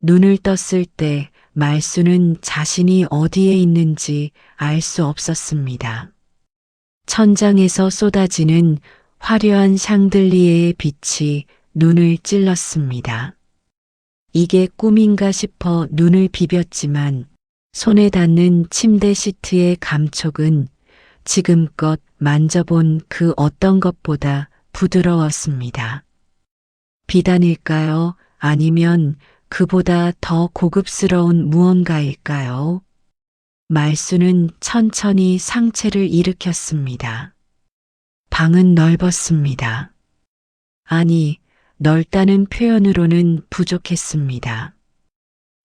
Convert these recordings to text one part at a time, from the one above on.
눈을 떴을 때 말수는 자신이 어디에 있는지 알 수 없었습니다. 천장에서 쏟아지는 화려한 샹들리에의 빛이 눈을 찔렀습니다. 이게 꿈인가 싶어 눈을 비볐지만 손에 닿는 침대 시트의 감촉은 지금껏 만져본 그 어떤 것보다 부드러웠습니다. 비단일까요? 아니면 그보다 더 고급스러운 무언가일까요? 말수는 천천히 상체를 일으켰습니다. 방은 넓었습니다. 아니, 넓다는 표현으로는 부족했습니다.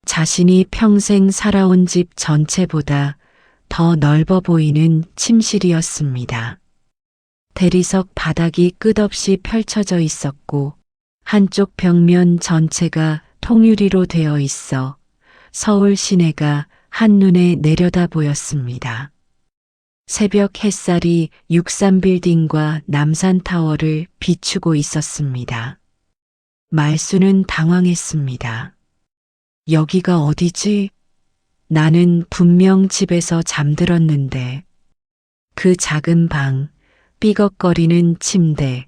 자신이 평생 살아온 집 전체보다 더 넓어 보이는 침실이었습니다. 대리석 바닥이 끝없이 펼쳐져 있었고 한쪽 벽면 전체가 통유리로 되어 있어 서울 시내가 한눈에 내려다 보였습니다. 새벽 햇살이 63빌딩과 남산타워를 비추고 있었습니다. 말수는 당황했습니다. 여기가 어디지? 나는 분명 집에서 잠들었는데. 그 작은 방, 삐걱거리는 침대,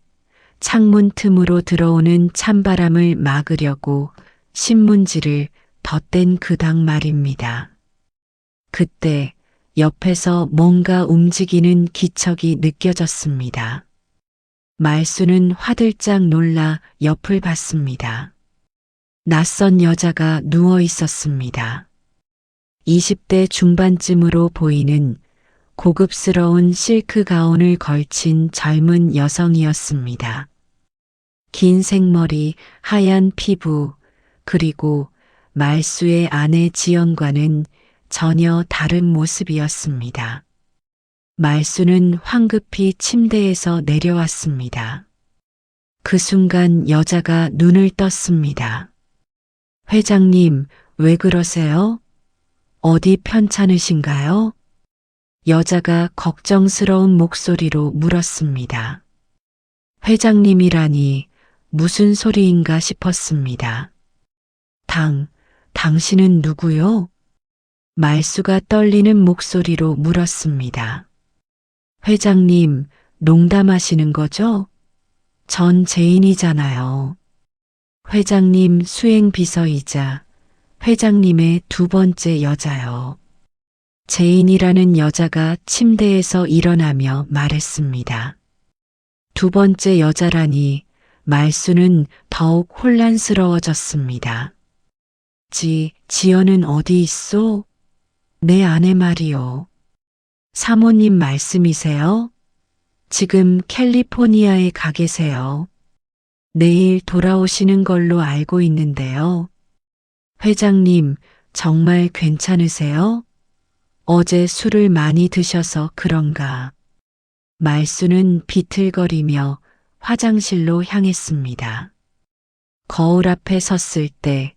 창문 틈으로 들어오는 찬바람을 막으려고 신문지를 덧댄 그 당 말입니다. 그때 옆에서 뭔가 움직이는 기척이 느껴졌습니다. 말수는 화들짝 놀라 옆을 봤습니다. 낯선 여자가 누워 있었습니다. 20대 중반쯤으로 보이는 고급스러운 실크 가운을 걸친 젊은 여성이었습니다. 긴 생머리, 하얀 피부, 그리고 말수의 아내 지연과는 전혀 다른 모습이었습니다. 말수는 황급히 침대에서 내려왔습니다. 그 순간 여자가 눈을 떴습니다. 회장님, 왜 그러세요? 어디 편찮으신가요? 여자가 걱정스러운 목소리로 물었습니다. 회장님이라니 무슨 소리인가 싶었습니다. 당신은 누구요? 말수가 떨리는 목소리로 물었습니다. 회장님, 농담하시는 거죠? 전 제인이잖아요. 회장님 수행비서이자 회장님의 두 번째 여자요. 제인이라는 여자가 침대에서 일어나며 말했습니다. 두 번째 여자라니 말수는 더욱 혼란스러워졌습니다. 지연은 어디 있소? 내 아내 말이요. 사모님 말씀이세요? 지금 캘리포니아에 가 계세요. 내일 돌아오시는 걸로 알고 있는데요. 회장님, 정말 괜찮으세요? 어제 술을 많이 드셔서 그런가. 말수는 비틀거리며 화장실로 향했습니다. 거울 앞에 섰을 때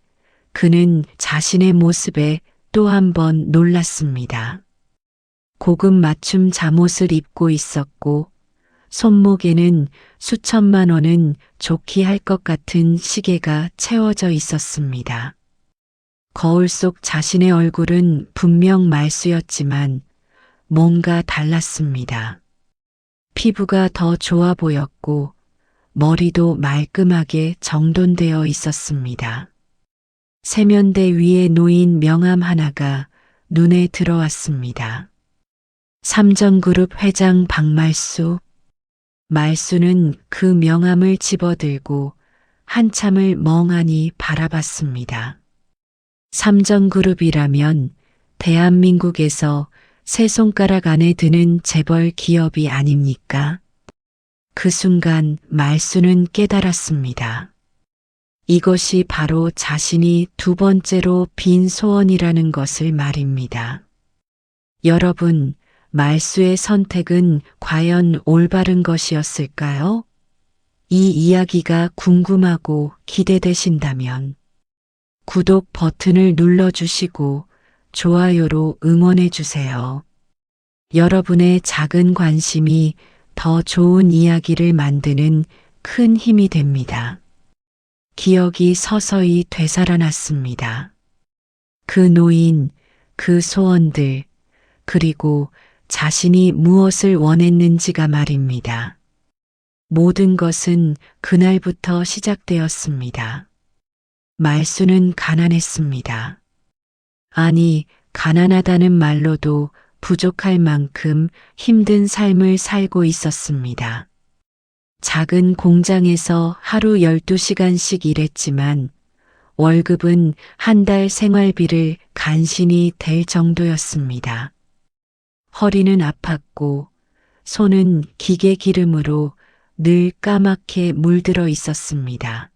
그는 자신의 모습에 또 한 번 놀랐습니다. 고급 맞춤 잠옷을 입고 있었고 손목에는 수천만 원은 좋게 할 것 같은 시계가 채워져 있었습니다. 거울 속 자신의 얼굴은 분명 말수였지만 뭔가 달랐습니다. 피부가 더 좋아 보였고 머리도 말끔하게 정돈되어 있었습니다. 세면대 위에 놓인 명함 하나가 눈에 들어왔습니다. 삼정그룹 회장 박말수. 말수는 그 명함을 집어들고 한참을 멍하니 바라봤습니다. 삼정그룹이라면 대한민국에서 세 손가락 안에 드는 재벌 기업이 아닙니까? 그 순간 말수는 깨달았습니다. 이것이 바로 자신이 두 번째로 빈 소원이라는 것을 말입니다. 여러분, 말수의 선택은 과연 올바른 것이었을까요? 이 이야기가 궁금하고 기대되신다면 구독 버튼을 눌러주시고 좋아요로 응원해주세요. 여러분의 작은 관심이 더 좋은 이야기를 만드는 큰 힘이 됩니다. 기억이 서서히 되살아났습니다. 그 노인, 그 소원들, 그리고 자신이 무엇을 원했는지가 말입니다. 모든 것은 그날부터 시작되었습니다. 말수는 가난했습니다. 아니, 가난하다는 말로도 부족할 만큼 힘든 삶을 살고 있었습니다. 작은 공장에서 하루 12시간씩 일했지만 월급은 한 달 생활비를 간신히 댈 정도였습니다. 허리는 아팠고 손은 기계 기름으로 늘 까맣게 물들어 있었습니다.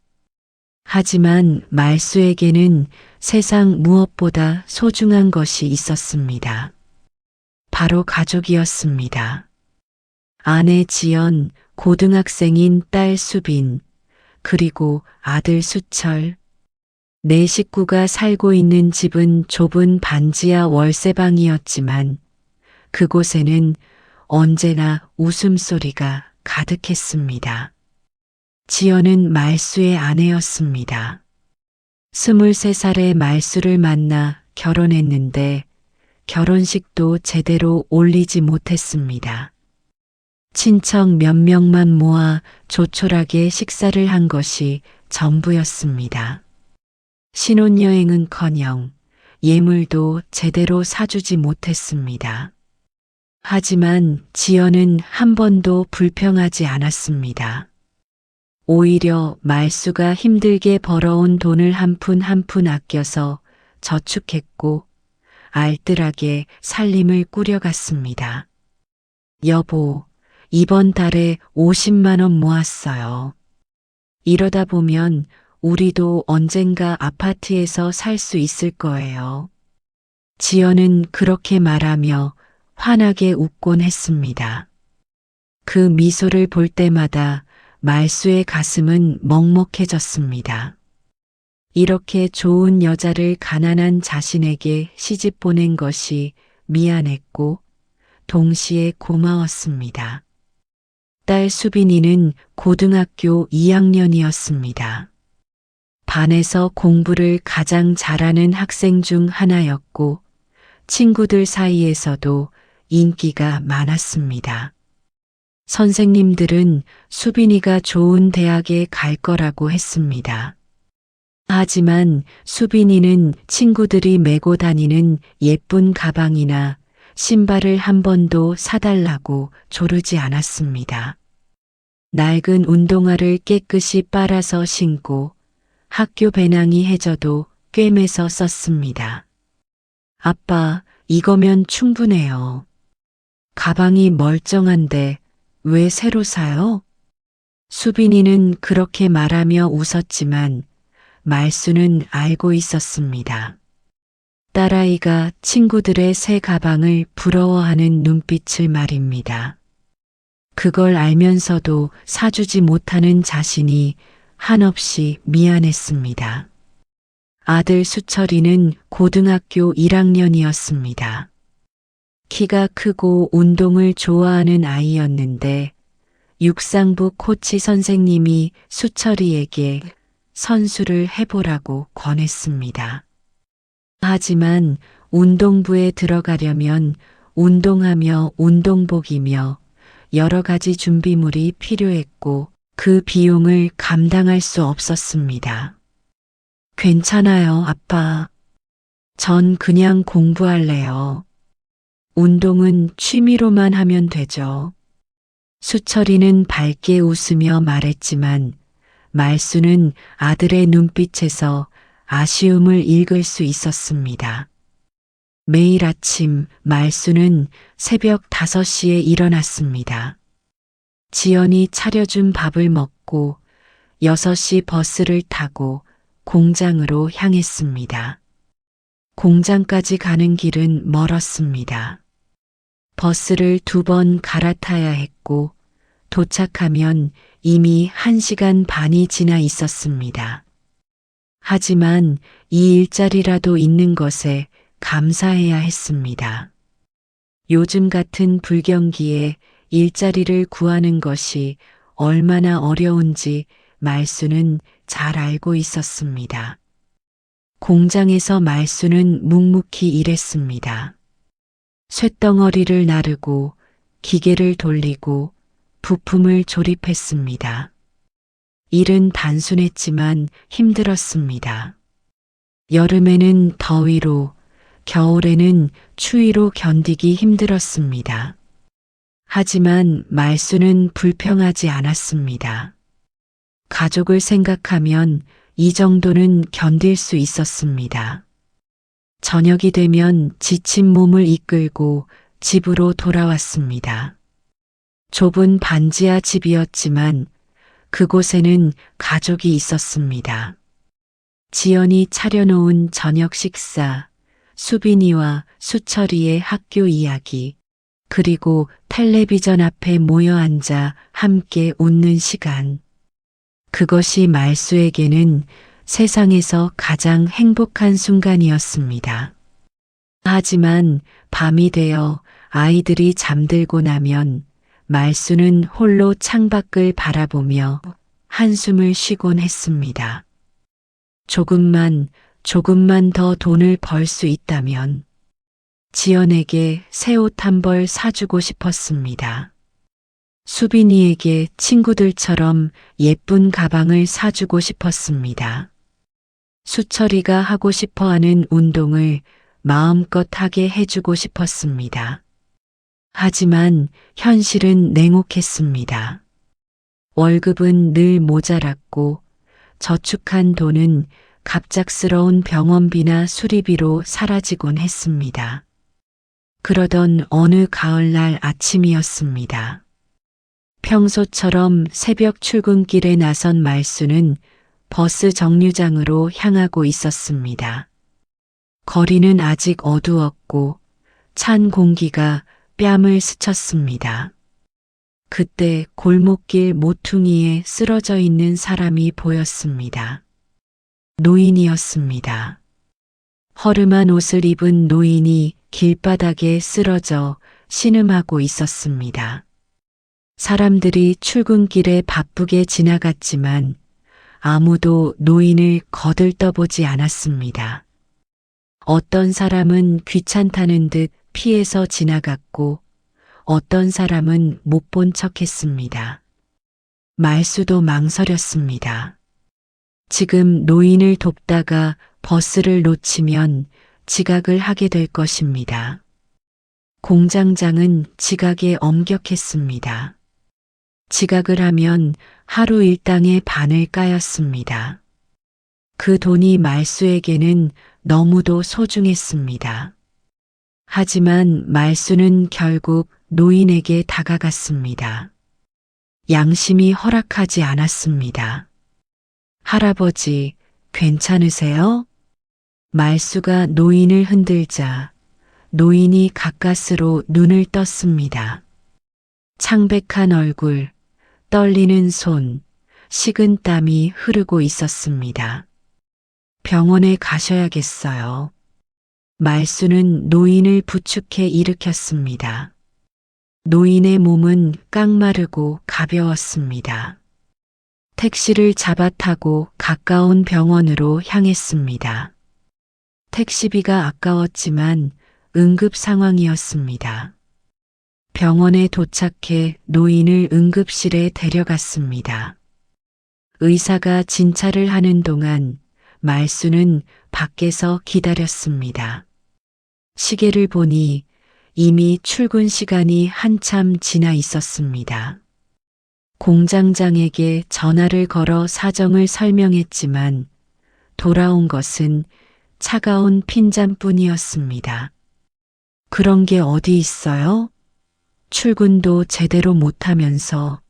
하지만 말수에게는 세상 무엇보다 소중한 것이 있었습니다. 바로 가족이었습니다. 아내 지연, 고등학생인 딸 수빈, 그리고 아들 수철. 네 식구가 살고 있는 집은 좁은 반지하 월세방이었지만 그곳에는 언제나 웃음소리가 가득했습니다. 지연은 말수의 아내였습니다. 23살에 말수를 만나 결혼했는데 결혼식도 제대로 올리지 못했습니다. 친척 몇 명만 모아 조촐하게 식사를 한 것이 전부였습니다. 신혼여행은커녕 예물도 제대로 사주지 못했습니다. 하지만 지연은 한 번도 불평하지 않았습니다. 오히려 말수가 힘들게 벌어온 돈을 한 푼 한 푼 아껴서 저축했고 알뜰하게 살림을 꾸려갔습니다. 여보, 이번 달에 50만 원 모았어요. 이러다 보면 우리도 언젠가 아파트에서 살 수 있을 거예요. 지연은 그렇게 말하며 환하게 웃곤 했습니다. 그 미소를 볼 때마다 말수의 가슴은 먹먹해졌습니다. 이렇게 좋은 여자를 가난한 자신에게 시집 보낸 것이 미안했고 동시에 고마웠습니다. 딸 수빈이는 고등학교 2학년이었습니다. 반에서 공부를 가장 잘하는 학생 중 하나였고 친구들 사이에서도 인기가 많았습니다. 선생님들은 수빈이가 좋은 대학에 갈 거라고 했습니다. 하지만 수빈이는 친구들이 메고 다니는 예쁜 가방이나 신발을 한 번도 사달라고 조르지 않았습니다. 낡은 운동화를 깨끗이 빨아서 신고 학교 배낭이 해져도 꿰매서 썼습니다. 아빠, 이거면 충분해요. 가방이 멀쩡한데 왜 새로 사요? 수빈이는 그렇게 말하며 웃었지만 말수는 알고 있었습니다. 딸아이가 친구들의 새 가방을 부러워하는 눈빛을 말입니다. 그걸 알면서도 사주지 못하는 자신이 한없이 미안했습니다. 아들 수철이는 고등학교 1학년이었습니다. 키가 크고 운동을 좋아하는 아이였는데 육상부 코치 선생님이 수철이에게 선수를 해보라고 권했습니다. 하지만 운동부에 들어가려면 운동하며 운동복이며 여러 가지 준비물이 필요했고 그 비용을 감당할 수 없었습니다. 괜찮아요, 아빠. 전 그냥 공부할래요. 운동은 취미로만 하면 되죠. 수철이는 밝게 웃으며 말했지만 말수는 아들의 눈빛에서 아쉬움을 읽을 수 있었습니다. 매일 아침 말수는 새벽 5시에 일어났습니다. 지연이 차려준 밥을 먹고 6시 버스를 타고 공장으로 향했습니다. 공장까지 가는 길은 멀었습니다. 버스를 2번 갈아타야 했고 도착하면 이미 1시간 반이 지나 있었습니다. 하지만 이 일자리라도 있는 것에 감사해야 했습니다. 요즘 같은 불경기에 일자리를 구하는 것이 얼마나 어려운지 말수는 잘 알고 있었습니다. 공장에서 말수는 묵묵히 일했습니다. 쇳덩어리를 나르고 기계를 돌리고 부품을 조립했습니다. 일은 단순했지만 힘들었습니다. 여름에는 더위로, 겨울에는 추위로 견디기 힘들었습니다. 하지만 말수는 불평하지 않았습니다. 가족을 생각하면 이 정도는 견딜 수 있었습니다. 저녁이 되면 지친 몸을 이끌고 집으로 돌아왔습니다. 좁은 반지하 집이었지만 그곳에는 가족이 있었습니다. 지연이 차려놓은 저녁 식사, 수빈이와 수철이의 학교 이야기, 그리고 텔레비전 앞에 모여 앉아 함께 웃는 시간. 그것이 말수에게는 세상에서 가장 행복한 순간이었습니다. 하지만 밤이 되어 아이들이 잠들고 나면 말수는 홀로 창밖을 바라보며 한숨을 쉬곤 했습니다. 조금만 더 돈을 벌 수 있다면 지연에게 새 옷 한 벌 사주고 싶었습니다. 수빈이에게 친구들처럼 예쁜 가방을 사주고 싶었습니다. 수철이가 하고 싶어하는 운동을 마음껏 하게 해주고 싶었습니다. 하지만 현실은 냉혹했습니다. 월급은 늘 모자랐고 저축한 돈은 갑작스러운 병원비나 수리비로 사라지곤 했습니다. 그러던 어느 가을날 아침이었습니다. 평소처럼 새벽 출근길에 나선 말수는 버스 정류장으로 향하고 있었습니다. 거리는 아직 어두웠고 찬 공기가 뺨을 스쳤습니다. 그때 골목길 모퉁이에 쓰러져 있는 사람이 보였습니다. 노인이었습니다. 허름한 옷을 입은 노인이 길바닥에 쓰러져 신음하고 있었습니다. 사람들이 출근길에 바쁘게 지나갔지만 아무도 노인을 거들떠보지 않았습니다. 어떤 사람은 귀찮다는 듯 피해서 지나갔고 어떤 사람은 못 본 척했습니다. 말수도 망설였습니다. 지금 노인을 돕다가 버스를 놓치면 지각을 하게 될 것입니다. 공장장은 지각에 엄격했습니다. 지각을 하면 하루 일당의 반을 까였습니다. 그 돈이 말수에게는 너무도 소중했습니다. 하지만 말수는 결국 노인에게 다가갔습니다. 양심이 허락하지 않았습니다. 할아버지, 괜찮으세요? 말수가 노인을 흔들자 노인이 가까스로 눈을 떴습니다. 창백한 얼굴, 떨리는 손, 식은 땀이 흐르고 있었습니다. 병원에 가셔야겠어요. 말수는 노인을 부축해 일으켰습니다. 노인의 몸은 깡마르고 가벼웠습니다. 택시를 잡아 타고 가까운 병원으로 향했습니다. 택시비가 아까웠지만 응급 상황이었습니다. 병원에 도착해 노인을 응급실에 데려갔습니다. 의사가 진찰을 하는 동안 말수는 밖에서 기다렸습니다. 시계를 보니 이미 출근 시간이 한참 지나 있었습니다. 공장장에게 전화를 걸어 사정을 설명했지만 돌아온 것은 차가운 핀잔뿐이었습니다. 그런 게 어디 있어요? 출근도 제대로 못하면서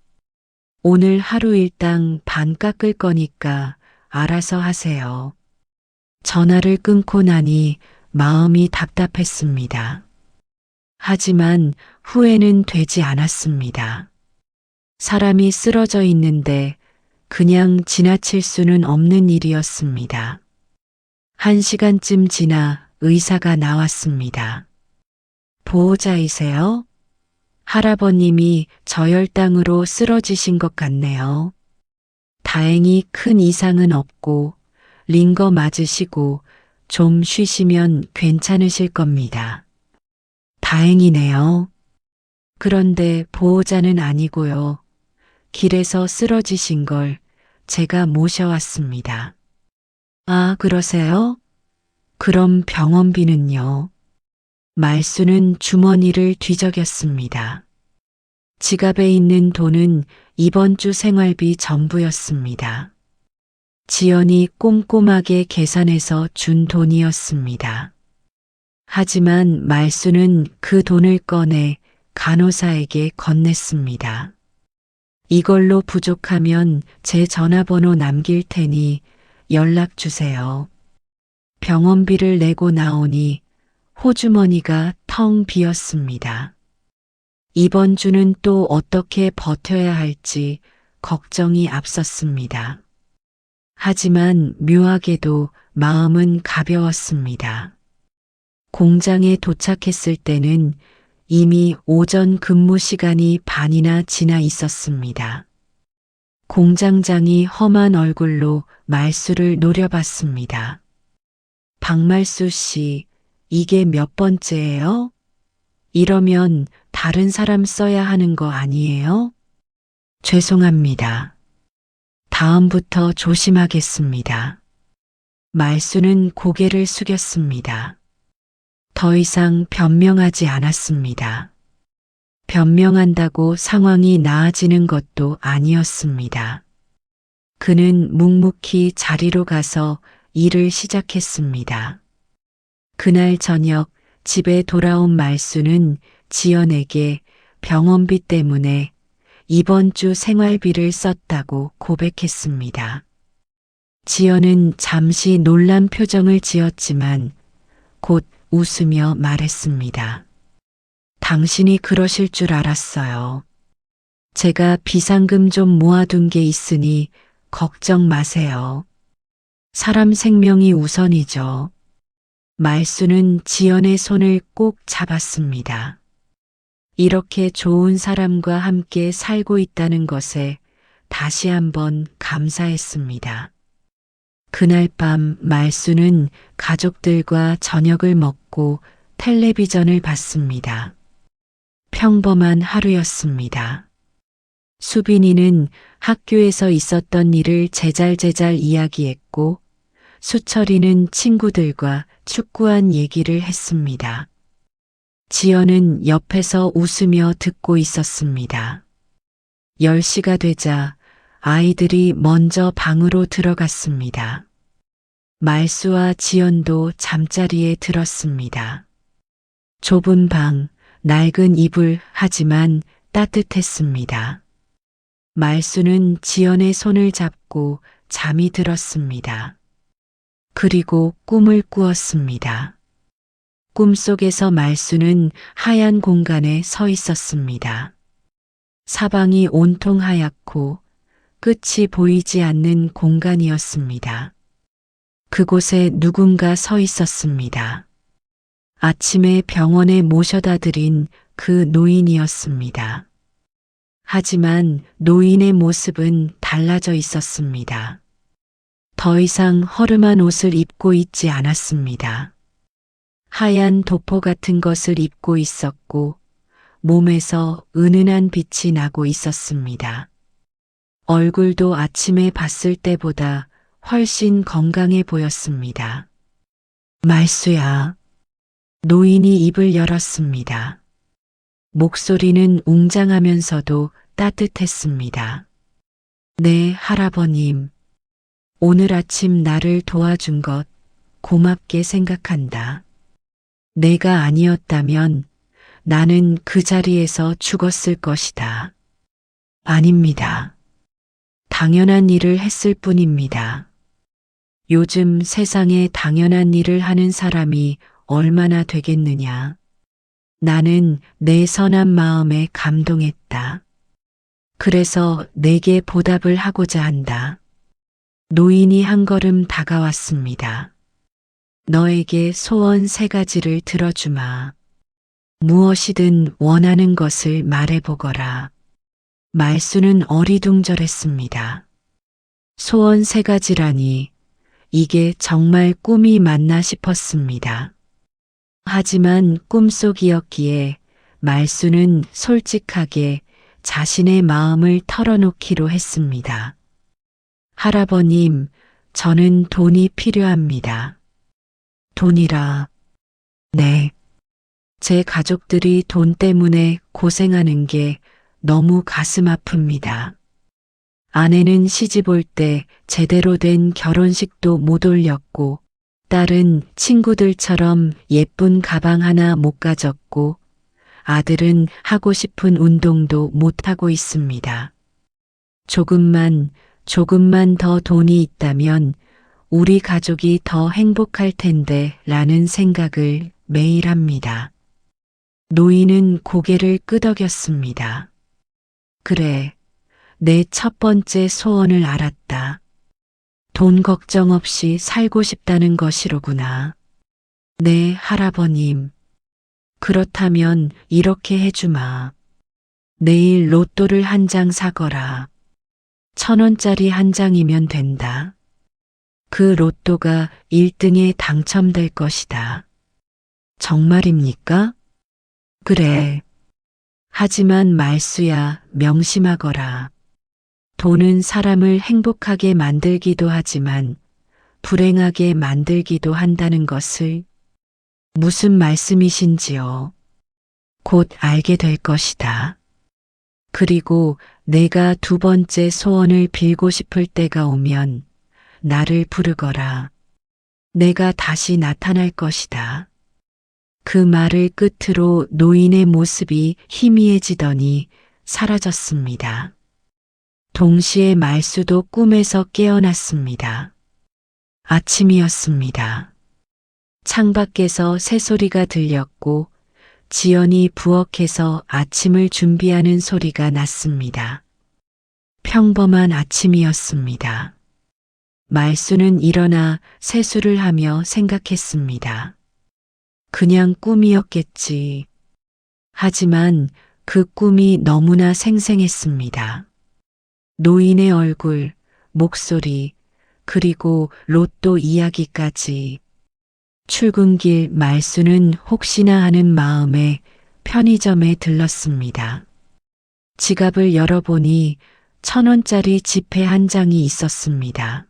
오늘 하루 일당 반 깎을 거니까 알아서 하세요. 전화를 끊고 나니 마음이 답답했습니다. 하지만 후회는 되지 않았습니다. 사람이 쓰러져 있는데 그냥 지나칠 수는 없는 일이었습니다. 1시간쯤 지나 의사가 나왔습니다. 보호자이세요? 할아버님이 저혈당으로 쓰러지신 것 같네요. 다행히 큰 이상은 없고 링거 맞으시고 좀 쉬시면 괜찮으실 겁니다. 다행이네요. 그런데 보호자는 아니고요. 길에서 쓰러지신 걸 제가 모셔왔습니다. 아, 그러세요? 그럼 병원비는요? 말수는 주머니를 뒤적였습니다. 지갑에 있는 돈은 이번 주 생활비 전부였습니다. 지연이 꼼꼼하게 계산해서 준 돈이었습니다. 하지만 말수는 그 돈을 꺼내 간호사에게 건넸습니다. 이걸로 부족하면 제 전화번호 남길 테니 연락 주세요. 병원비를 내고 나오니 호주머니가 텅 비었습니다. 이번 주는 또 어떻게 버텨야 할지 걱정이 앞섰습니다. 하지만 묘하게도 마음은 가벼웠습니다. 공장에 도착했을 때는 이미 오전 근무 시간이 반이나 지나 있었습니다. 공장장이 험한 얼굴로 말수를 노려봤습니다. 박말수 씨, 이게 몇 번째예요? 이러면 다른 사람 써야 하는 거 아니에요? 죄송합니다. 다음부터 조심하겠습니다. 말수는 고개를 숙였습니다. 더 이상 변명하지 않았습니다. 변명한다고 상황이 나아지는 것도 아니었습니다. 그는 묵묵히 자리로 가서 일을 시작했습니다. 그날 저녁 집에 돌아온 말수는 지연에게 병원비 때문에 이번 주 생활비를 썼다고 고백했습니다. 지연은 잠시 놀란 표정을 지었지만 곧 웃으며 말했습니다. 당신이 그러실 줄 알았어요. 제가 비상금 좀 모아둔 게 있으니 걱정 마세요. 사람 생명이 우선이죠. 말수는 지연의 손을 꼭 잡았습니다. 이렇게 좋은 사람과 함께 살고 있다는 것에 다시 한번 감사했습니다. 그날 밤 말수는 가족들과 저녁을 먹고 텔레비전을 봤습니다. 평범한 하루였습니다. 수빈이는 학교에서 있었던 일을 제잘제잘 이야기했고 수철이는 친구들과 축구한 얘기를 했습니다. 지연은 옆에서 웃으며 듣고 있었습니다. 10시가 되자 아이들이 먼저 방으로 들어갔습니다. 말수와 지연도 잠자리에 들었습니다. 좁은 방, 낡은 이불 하지만 따뜻했습니다. 말수는 지연의 손을 잡고 잠이 들었습니다. 그리고 꿈을 꾸었습니다. 꿈속에서 말수는 하얀 공간에 서 있었습니다. 사방이 온통 하얗고 끝이 보이지 않는 공간이었습니다. 그곳에 누군가 서 있었습니다. 아침에 병원에 모셔다 드린 그 노인이었습니다. 하지만 노인의 모습은 달라져 있었습니다. 더 이상 허름한 옷을 입고 있지 않았습니다. 하얀 도포 같은 것을 입고 있었고 몸에서 은은한 빛이 나고 있었습니다. 얼굴도 아침에 봤을 때보다 훨씬 건강해 보였습니다. 말수야. 노인이 입을 열었습니다. 목소리는 웅장하면서도 따뜻했습니다. 네, 할아버님. 오늘 아침 나를 도와준 것 고맙게 생각한다. 내가 아니었다면 나는 그 자리에서 죽었을 것이다. 아닙니다. 당연한 일을 했을 뿐입니다. 요즘 세상에 당연한 일을 하는 사람이 얼마나 되겠느냐. 나는 내 선한 마음에 감동했다. 그래서 내게 보답을 하고자 한다. 노인이 한 걸음 다가왔습니다. 너에게 소원 3가지를 들어주마. 무엇이든 원하는 것을 말해보거라. 말수는 어리둥절했습니다. 소원 3가지라니 이게 정말 꿈이 맞나 싶었습니다. 하지만 꿈속이었기에 말수는 솔직하게 자신의 마음을 털어놓기로 했습니다. 할아버님, 저는 돈이 필요합니다. 돈이라. 네. 제 가족들이 돈 때문에 고생하는 게 너무 가슴 아픕니다. 아내는 시집 올 때 제대로 된 결혼식도 못 올렸고, 딸은 친구들처럼 예쁜 가방 하나 못 가졌고, 아들은 하고 싶은 운동도 못 하고 있습니다. 조금만 더 돈이 있다면 우리 가족이 더 행복할 텐데 라는 생각을 매일 합니다. 노인은 고개를 끄덕였습니다. 그래, 내 첫 번째 소원을 알았다. 돈 걱정 없이 살고 싶다는 것이로구나. 네, 할아버님. 그렇다면 이렇게 해주마. 내일 로또를 한 장 사거라. 1,000원짜리 한 장이면 된다. 그 로또가 1등에 당첨될 것이다. 정말입니까? 그래. 하지만 말수야, 명심하거라. 돈은 사람을 행복하게 만들기도 하지만 불행하게 만들기도 한다는 것을. 무슨 말씀이신지요? 곧 알게 될 것이다. 그리고 내가 2번째 소원을 빌고 싶을 때가 오면 나를 부르거라. 내가 다시 나타날 것이다. 그 말을 끝으로 노인의 모습이 희미해지더니 사라졌습니다. 동시에 말수도 꿈에서 깨어났습니다. 아침이었습니다. 창밖에서 새소리가 들렸고 지연이 부엌에서 아침을 준비하는 소리가 났습니다. 평범한 아침이었습니다. 말수는 일어나 세수를 하며 생각했습니다. 그냥 꿈이었겠지. 하지만 그 꿈이 너무나 생생했습니다. 노인의 얼굴, 목소리, 그리고 로또 이야기까지. 출근길 말수는 혹시나 하는 마음에 편의점에 들렀습니다. 지갑을 열어보니 1,000원짜리 지폐 한 장이 있었습니다.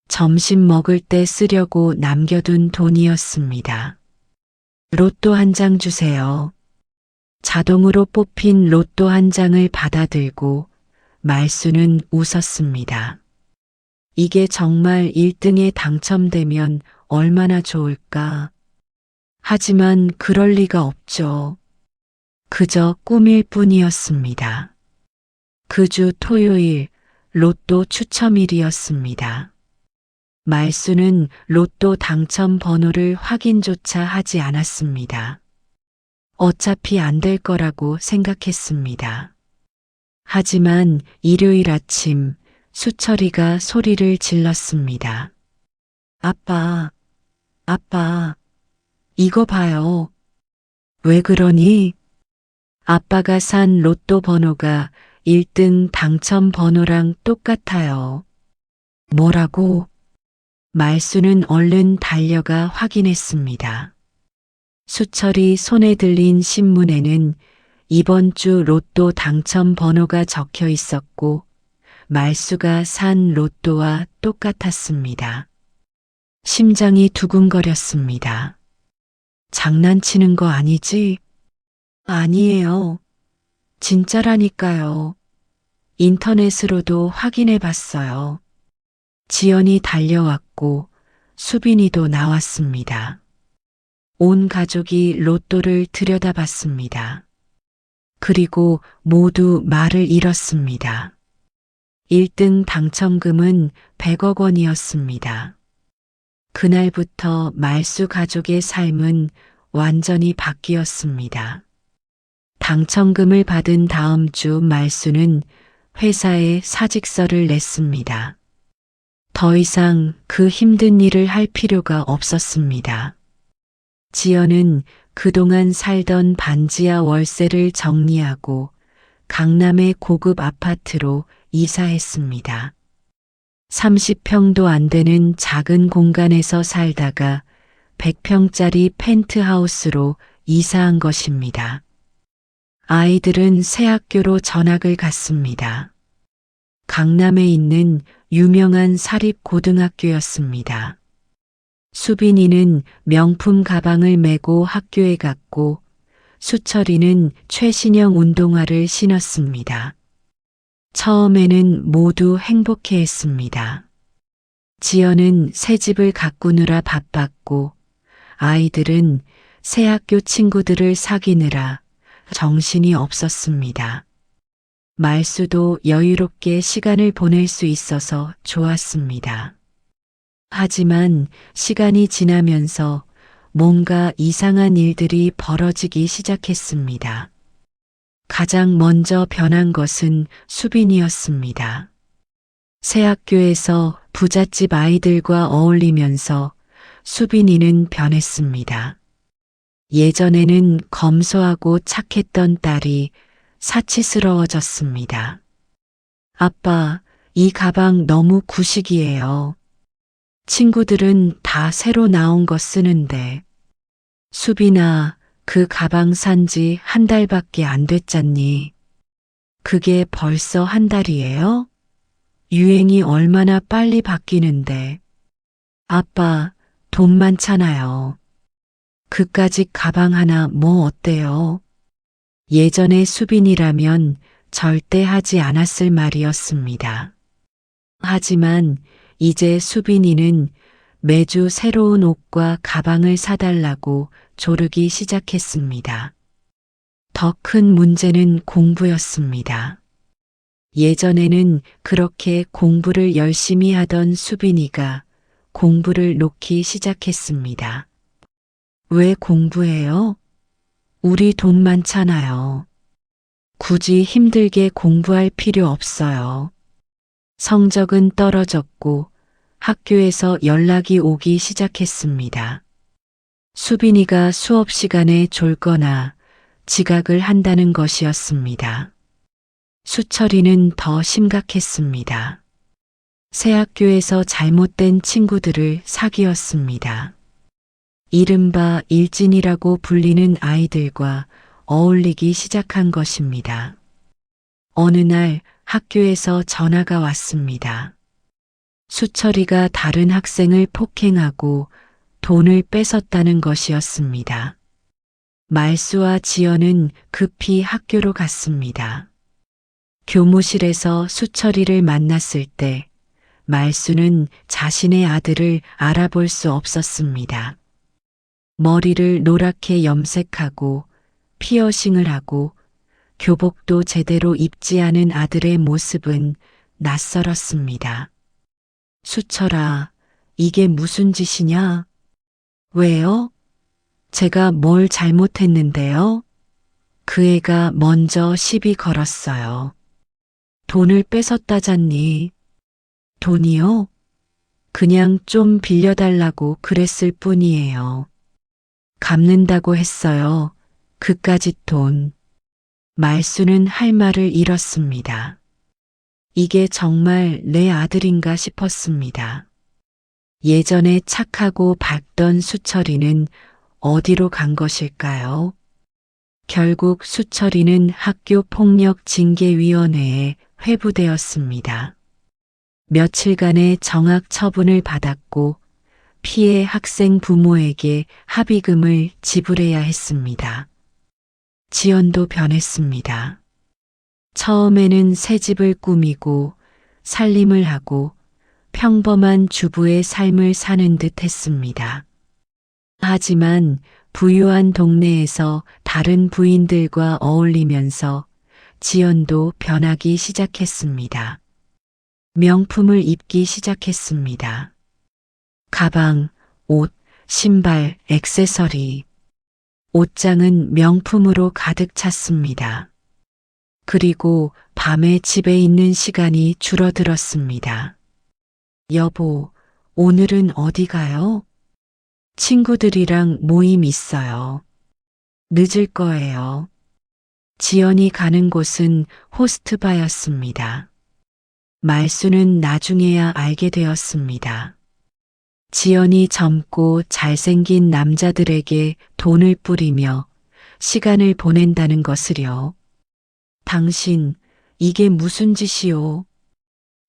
점심 먹을 때 쓰려고 남겨둔 돈이었습니다. 로또 한 장 주세요. 자동으로 뽑힌 로또 한 장을 받아들고 말수는 웃었습니다. 이게 정말 1등에 당첨되면 얼마나 좋을까. 하지만 그럴 리가 없죠. 그저 꿈일 뿐이었습니다. 그 주 토요일 로또 추첨일이었습니다. 말수는 로또 당첨 번호를 확인조차 하지 않았습니다. 어차피 안 될 거라고 생각했습니다. 하지만 일요일 아침 수철이가 소리를 질렀습니다. 아빠, 이거 봐요. 왜 그러니? 아빠가 산 로또 번호가 1등 당첨 번호랑 똑같아요. 뭐라고? 말수는 얼른 달려가 확인했습니다. 수철이 손에 들린 신문에는 이번 주 로또 당첨 번호가 적혀 있었고 말수가 산 로또와 똑같았습니다. 심장이 두근거렸습니다. 장난치는 거 아니지? 아니에요. 진짜라니까요. 인터넷으로도 확인해 봤어요. 지연이 달려왔고 수빈이도 나왔습니다. 온 가족이 로또를 들여다봤습니다. 그리고 모두 말을 잃었습니다. 1등 당첨금은 100억 원이었습니다. 그날부터 말수 가족의 삶은 완전히 바뀌었습니다. 당첨금을 받은 다음 주 말수는 회사에 사직서를 냈습니다. 더 이상 그 힘든 일을 할 필요가 없었습니다. 지연은 그동안 살던 반지하 월세를 정리하고 강남의 고급 아파트로 이사했습니다. 30평도 안 되는 작은 공간에서 살다가 100평짜리 펜트하우스로 이사한 것입니다. 아이들은 새 학교로 전학을 갔습니다. 강남에 있는 유명한 사립고등학교였습니다. 수빈이는 명품 가방을 메고 학교에 갔고 수철이는 최신형 운동화를 신었습니다. 처음에는 모두 행복해했습니다. 지연은 새 집을 가꾸느라 바빴고 아이들은 새 학교 친구들을 사귀느라 정신이 없었습니다. 말수도 여유롭게 시간을 보낼 수 있어서 좋았습니다. 하지만 시간이 지나면서 뭔가 이상한 일들이 벌어지기 시작했습니다. 가장 먼저 변한 것은 수빈이었습니다. 새 학교에서 부잣집 아이들과 어울리면서 수빈이는 변했습니다. 예전에는 검소하고 착했던 딸이 사치스러워졌습니다. 아빠, 이 가방 너무 구식이에요. 친구들은 다 새로 나온 거 쓰는데. 수빈아, 그 가방 산 지 한 달밖에 안 됐잖니. 그게 벌써 한 달이에요? 유행이 얼마나 빨리 바뀌는데. 아빠, 돈 많잖아요. 그까짓 가방 하나 뭐 어때요? 예전에 수빈이라면 절대 하지 않았을 말이었습니다. 하지만 이제 수빈이는 매주 새로운 옷과 가방을 사달라고 조르기 시작했습니다. 더 큰 문제는 공부였습니다. 예전에는 그렇게 공부를 열심히 하던 수빈이가 공부를 놓기 시작했습니다. 왜 공부해요? 우리 돈 많잖아요. 굳이 힘들게 공부할 필요 없어요. 성적은 떨어졌고 학교에서 연락이 오기 시작했습니다. 수빈이가 수업 시간에 졸거나 지각을 한다는 것이었습니다. 수철이는 더 심각했습니다. 새 학교에서 잘못된 친구들을 사귀었습니다. 이른바 일진이라고 불리는 아이들과 어울리기 시작한 것입니다. 어느 날 학교에서 전화가 왔습니다. 수철이가 다른 학생을 폭행하고 돈을 뺏었다는 것이었습니다. 말수와 지연은 급히 학교로 갔습니다. 교무실에서 수철이를 만났을 때 말수는 자신의 아들을 알아볼 수 없었습니다. 머리를 노랗게 염색하고 피어싱을 하고 교복도 제대로 입지 않은 아들의 모습은 낯설었습니다. 수철아, 이게 무슨 짓이냐? 왜요? 제가 뭘 잘못했는데요? 그 애가 먼저 시비 걸었어요. 돈을 뺏었다잖니. 돈이요? 그냥 좀 빌려달라고 그랬을 뿐이에요. 갚는다고 했어요. 그까짓 돈. 말수는 할 말을 잃었습니다. 이게 정말 내 아들인가 싶었습니다. 예전에 착하고 밝던 수철이는 어디로 간 것일까요? 결국 수철이는 학교폭력징계위원회에 회부되었습니다. 며칠간의 정학 처분을 받았고 피해 학생 부모에게 합의금을 지불해야 했습니다. 지연도 변했습니다. 처음에는 새 집을 꾸미고 살림을 하고 평범한 주부의 삶을 사는 듯 했습니다. 하지만 부유한 동네에서 다른 부인들과 어울리면서 지연도 변하기 시작했습니다. 명품을 입기 시작했습니다. 가방, 옷, 신발, 액세서리. 옷장은 명품으로 가득 찼습니다. 그리고 밤에 집에 있는 시간이 줄어들었습니다. 여보, 오늘은 어디 가요? 친구들이랑 모임 있어요. 늦을 거예요. 지연이 가는 곳은 호스트바였습니다. 말수는 나중에야 알게 되었습니다. 지연이 젊고 잘생긴 남자들에게 돈을 뿌리며 시간을 보낸다는 것을요. 당신, 이게 무슨 짓이오?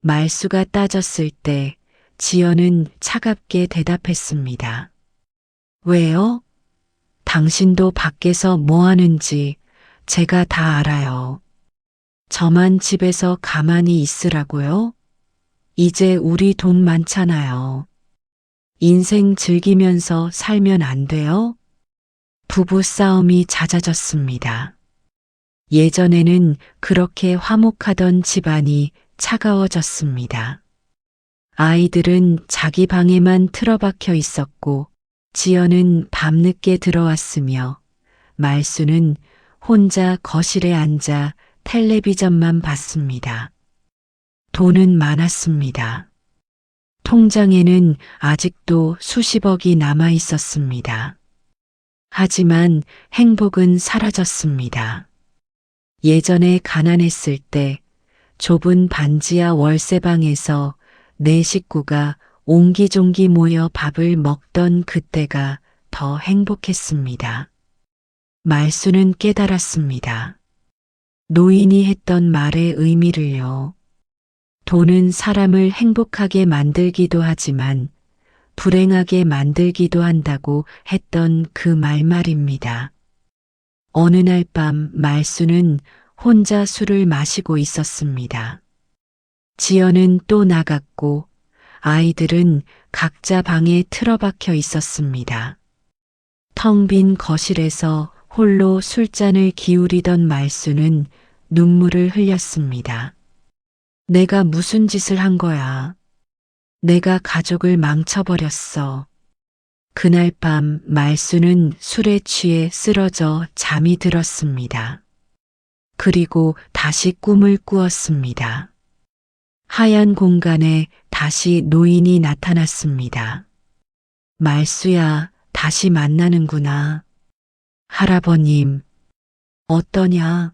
말수가 따졌을 때 지연은 차갑게 대답했습니다. 왜요? 당신도 밖에서 뭐 하는지 제가 다 알아요. 저만 집에서 가만히 있으라고요? 이제 우리 돈 많잖아요. 인생 즐기면서 살면 안 돼요? 부부 싸움이 잦아졌습니다. 예전에는 그렇게 화목하던 집안이 차가워졌습니다. 아이들은 자기 방에만 틀어박혀 있었고 지연은 밤늦게 들어왔으며 말수는 혼자 거실에 앉아 텔레비전만 봤습니다. 돈은 많았습니다. 통장에는 아직도 수십억이 남아 있었습니다. 하지만 행복은 사라졌습니다. 예전에 가난했을 때 좁은 반지하 월세방에서 네 식구가 옹기종기 모여 밥을 먹던 그때가 더 행복했습니다. 말수는 깨달았습니다. 노인이 했던 말의 의미를요. 돈은 사람을 행복하게 만들기도 하지만 불행하게 만들기도 한다고 했던 그 말입니다. 어느 날 밤 말수는 혼자 술을 마시고 있었습니다. 지연은 또 나갔고 아이들은 각자 방에 틀어박혀 있었습니다. 텅 빈 거실에서 홀로 술잔을 기울이던 말수는 눈물을 흘렸습니다. 내가 무슨 짓을 한 거야? 내가 가족을 망쳐버렸어. 그날 밤 말수는 술에 취해 쓰러져 잠이 들었습니다. 그리고 다시 꿈을 꾸었습니다. 하얀 공간에 다시 노인이 나타났습니다. 말수야, 다시 만나는구나. 할아버님, 어떠냐?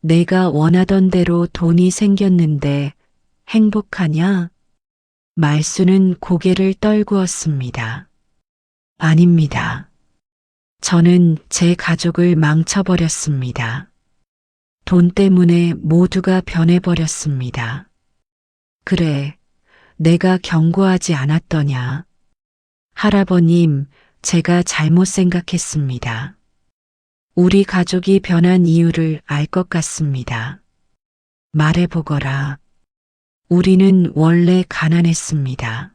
내가 원하던 대로 돈이 생겼는데 행복하냐? 말수는 고개를 떨구었습니다. 아닙니다. 저는 제 가족을 망쳐버렸습니다. 돈 때문에 모두가 변해버렸습니다. 그래, 내가 경고하지 않았더냐. 할아버님, 제가 잘못 생각했습니다. 우리 가족이 변한 이유를 알 것 같습니다. 말해보거라. 우리는 원래 가난했습니다.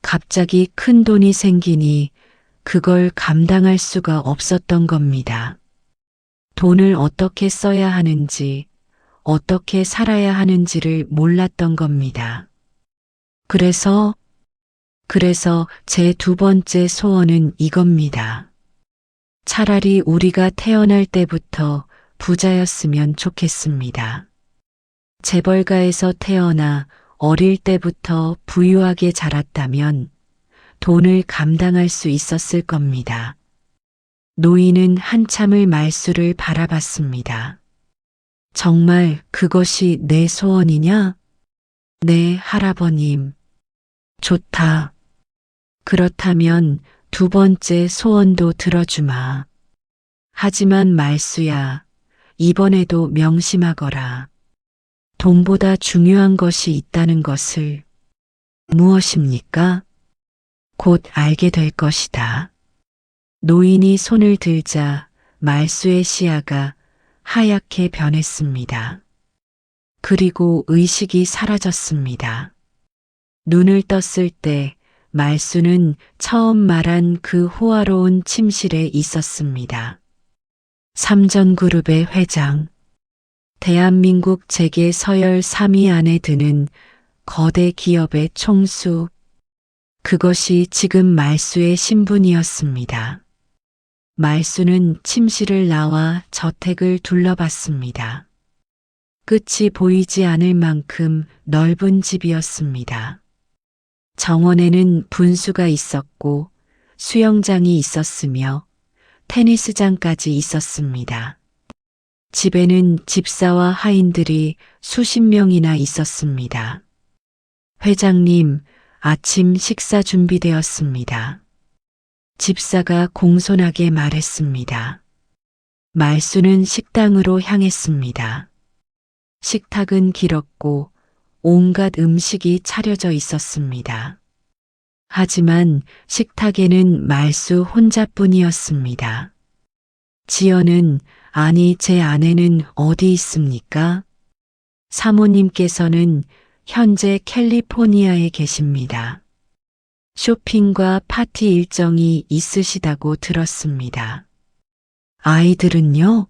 갑자기 큰 돈이 생기니 그걸 감당할 수가 없었던 겁니다. 돈을 어떻게 써야 하는지, 어떻게 살아야 하는지를 몰랐던 겁니다. 그래서 제 두 번째 소원은 이겁니다. 차라리 우리가 태어날 때부터 부자였으면 좋겠습니다. 재벌가에서 태어나 어릴 때부터 부유하게 자랐다면 돈을 감당할 수 있었을 겁니다. 노인은 한참을 말수를 바라봤습니다. 정말 그것이 내 소원이냐? 네, 할아버님. 좋다. 그렇다면 두 번째 소원도 들어주마. 하지만 말수야, 이번에도 명심하거라. 돈보다 중요한 것이 있다는 것을. 무엇입니까? 곧 알게 될 것이다. 노인이 손을 들자 말수의 시야가 하얗게 변했습니다. 그리고 의식이 사라졌습니다. 눈을 떴을 때 말수는 처음 말한 그 호화로운 침실에 있었습니다. 삼전그룹의 회장, 대한민국 재계 서열 3위 안에 드는 거대 기업의 총수, 그것이 지금 말수의 신분이었습니다. 말수는 침실을 나와 저택을 둘러봤습니다. 끝이 보이지 않을 만큼 넓은 집이었습니다. 정원에는 분수가 있었고 수영장이 있었으며 테니스장까지 있었습니다. 집에는 집사와 하인들이 수십 명이나 있었습니다. 회장님, 아침 식사 준비되었습니다. 집사가 공손하게 말했습니다. 말수는 식당으로 향했습니다. 식탁은 길었고 온갖 음식이 차려져 있었습니다. 하지만 식탁에는 말수 혼자뿐이었습니다. 지연은 아니 제 아내는 어디 있습니까? 사모님께서는 현재 캘리포니아에 계십니다. 쇼핑과 파티 일정이 있으시다고 들었습니다. 아이들은요?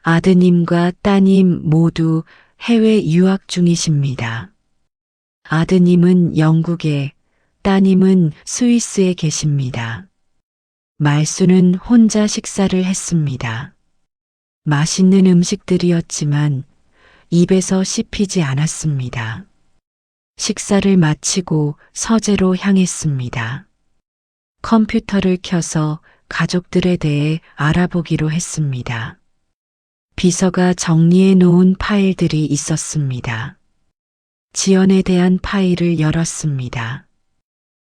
아드님과 따님 모두 해외 유학 중이십니다. 아드님은 영국에, 따님은 스위스에 계십니다. 말수는 혼자 식사를 했습니다. 맛있는 음식들이었지만 입에서 씹히지 않았습니다. 식사를 마치고 서재로 향했습니다. 컴퓨터를 켜서 가족들에 대해 알아보기로 했습니다. 비서가 정리해 놓은 파일들이 있었습니다. 지연에 대한 파일을 열었습니다.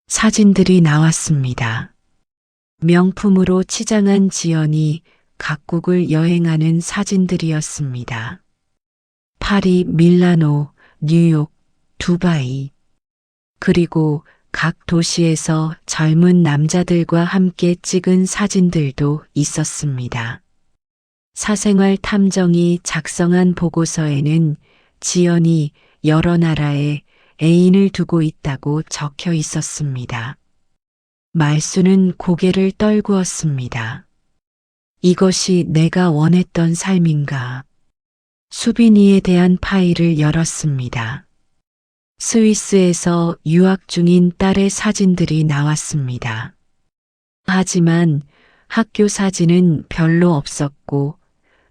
사진들이 나왔습니다. 명품으로 치장한 지연이 각국을 여행하는 사진들이었습니다. 파리, 밀라노, 뉴욕, 두바이, 그리고 각 도시에서 젊은 남자들과 함께 찍은 사진들도 있었습니다. 사생활 탐정이 작성한 보고서에는 지연이 여러 나라에 애인을 두고 있다고 적혀 있었습니다. 말수는 고개를 떨구었습니다. 이것이 내가 원했던 삶인가? 수빈이에 대한 파일을 열었습니다. 스위스에서 유학 중인 딸의 사진들이 나왔습니다. 하지만 학교 사진은 별로 없었고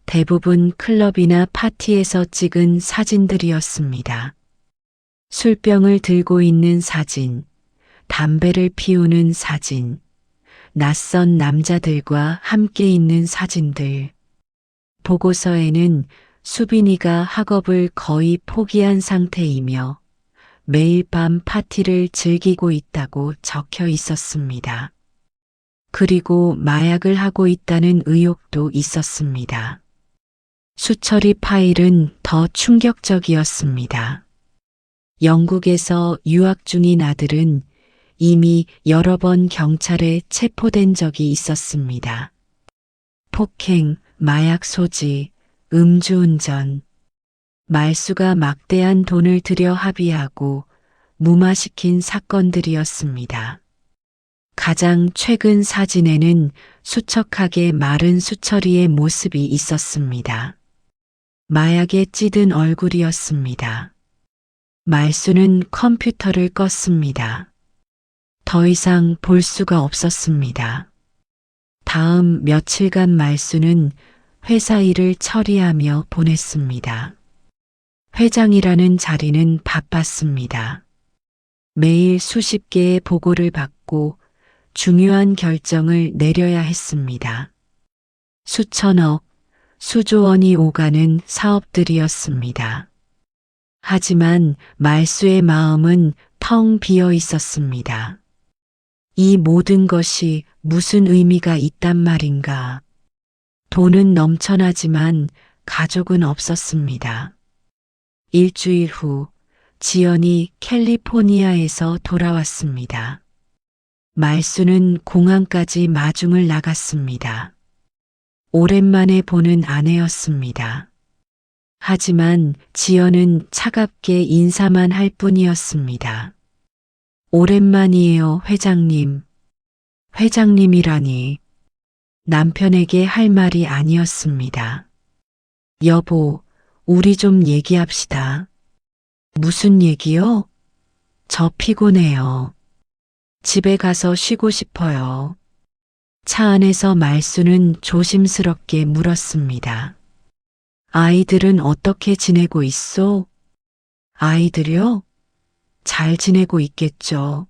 대부분 클럽이나 파티에서 찍은 사진들이었습니다. 술병을 들고 있는 사진, 담배를 피우는 사진, 낯선 남자들과 함께 있는 사진들. 보고서에는 수빈이가 학업을 거의 포기한 상태이며 매일 밤 파티를 즐기고 있다고 적혀 있었습니다. 그리고 마약을 하고 있다는 의혹도 있었습니다. 수처리 파일은 더 충격적이었습니다. 영국에서 유학 중인 아들은 이미 여러 번 경찰에 체포된 적이 있었습니다. 폭행, 마약 소지, 음주운전. 말수가 막대한 돈을 들여 합의하고 무마시킨 사건들이었습니다. 가장 최근 사진에는 수척하게 마른 수철이의 모습이 있었습니다. 마약에 찌든 얼굴이었습니다. 말수는 컴퓨터를 껐습니다. 더 이상 볼 수가 없었습니다. 다음 며칠간 말수는 회사 일을 처리하며 보냈습니다. 회장이라는 자리는 바빴습니다. 매일 수십 개의 보고를 받고 중요한 결정을 내려야 했습니다. 수천억, 수조 원이 오가는 사업들이었습니다. 하지만 말수의 마음은 텅 비어 있었습니다. 이 모든 것이 무슨 의미가 있단 말인가. 돈은 넘쳐나지만 가족은 없었습니다. 일주일 후 지연이 캘리포니아에서 돌아왔습니다. 말수는 공항까지 마중을 나갔습니다. 오랜만에 보는 아내였습니다. 하지만 지연은 차갑게 인사만 할 뿐이었습니다. 오랜만이에요, 회장님. 회장님이라니. 남편에게 할 말이 아니었습니다. 여보, 우리 좀 얘기합시다. 무슨 얘기요? 저 피곤해요. 집에 가서 쉬고 싶어요. 차 안에서 말수는 조심스럽게 물었습니다. 아이들은 어떻게 지내고 있어? 아이들요? 잘 지내고 있겠죠.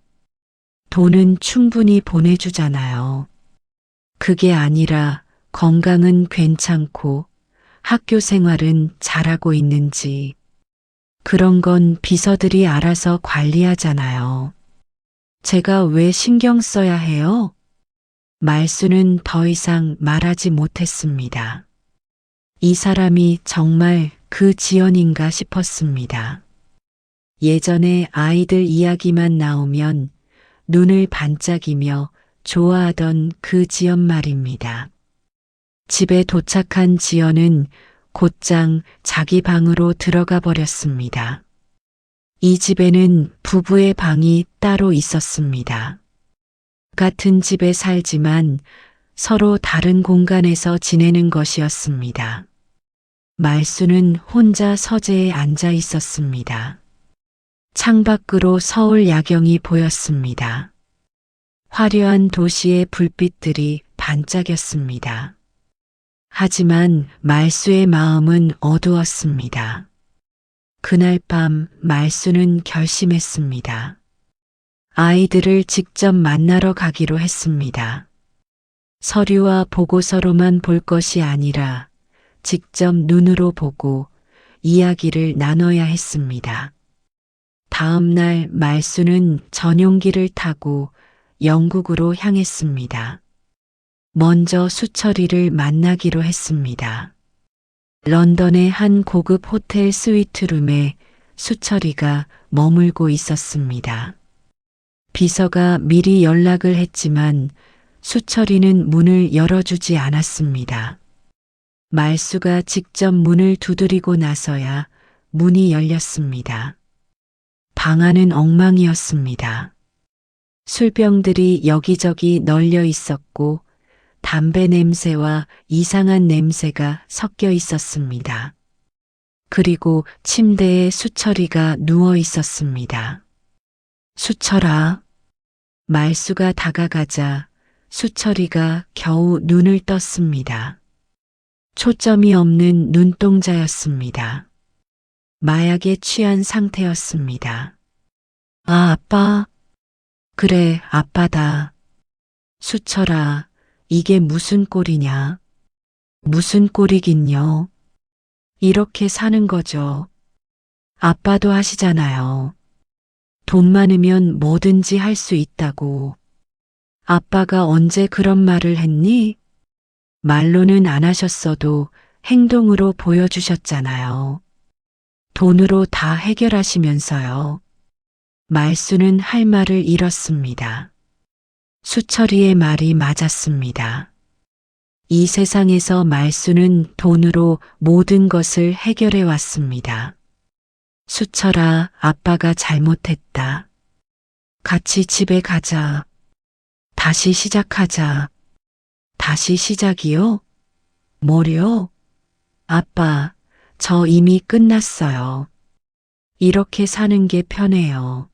돈은 충분히 보내주잖아요. 그게 아니라 건강은 괜찮고 학교 생활은 잘하고 있는지. 그런 건 비서들이 알아서 관리하잖아요. 제가 왜 신경 써야 해요? 말수는 더 이상 말하지 못했습니다. 이 사람이 정말 그 지연인가 싶었습니다. 예전에 아이들 이야기만 나오면 눈을 반짝이며 좋아하던 그 지연 말입니다. 집에 도착한 지연은 곧장 자기 방으로 들어가 버렸습니다. 이 집에는 부부의 방이 따로 있었습니다. 같은 집에 살지만 서로 다른 공간에서 지내는 것이었습니다. 말수는 혼자 서재에 앉아 있었습니다. 창밖으로 서울 야경이 보였습니다. 화려한 도시의 불빛들이 반짝였습니다. 하지만 말수의 마음은 어두웠습니다. 그날 밤 말수는 결심했습니다. 아이들을 직접 만나러 가기로 했습니다. 서류와 보고서로만 볼 것이 아니라 직접 눈으로 보고 이야기를 나눠야 했습니다. 다음 날 말수는 전용기를 타고 영국으로 향했습니다. 먼저 수철이를 만나기로 했습니다. 런던의 한 고급 호텔 스위트룸에 수철이가 머물고 있었습니다. 비서가 미리 연락을 했지만 수철이는 문을 열어주지 않았습니다. 말수가 직접 문을 두드리고 나서야 문이 열렸습니다. 방 안은 엉망이었습니다. 술병들이 여기저기 널려 있었고 담배 냄새와 이상한 냄새가 섞여 있었습니다. 그리고 침대에 수철이가 누워 있었습니다. 수철아. 말수가 다가가자 수철이가 겨우 눈을 떴습니다. 초점이 없는 눈동자였습니다. 마약에 취한 상태였습니다. 아, 아빠. 그래, 아빠다. 수철아, 이게 무슨 꼴이냐? 무슨 꼴이긴요. 이렇게 사는 거죠. 아빠도 하시잖아요. 돈 많으면 뭐든지 할 수 있다고. 아빠가 언제 그런 말을 했니? 말로는 안 하셨어도 행동으로 보여주셨잖아요. 돈으로 다 해결하시면서요. 말수는 할 말을 잃었습니다. 수철이의 말이 맞았습니다. 이 세상에서 말수는 돈으로 모든 것을 해결해 왔습니다. 수철아, 아빠가 잘못했다. 같이 집에 가자. 다시 시작하자. 다시 시작이요? 뭐려? 아빠, 저 이미 끝났어요. 이렇게 사는 게 편해요.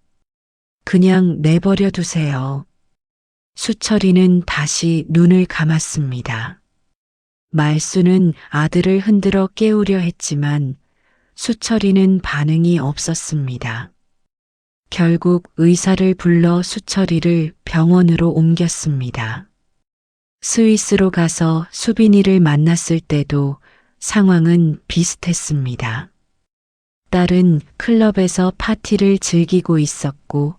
그냥 내버려 두세요. 수철이는 다시 눈을 감았습니다. 말수는 아들을 흔들어 깨우려 했지만 수철이는 반응이 없었습니다. 결국 의사를 불러 수철이를 병원으로 옮겼습니다. 스위스로 가서 수빈이를 만났을 때도 상황은 비슷했습니다. 딸은 클럽에서 파티를 즐기고 있었고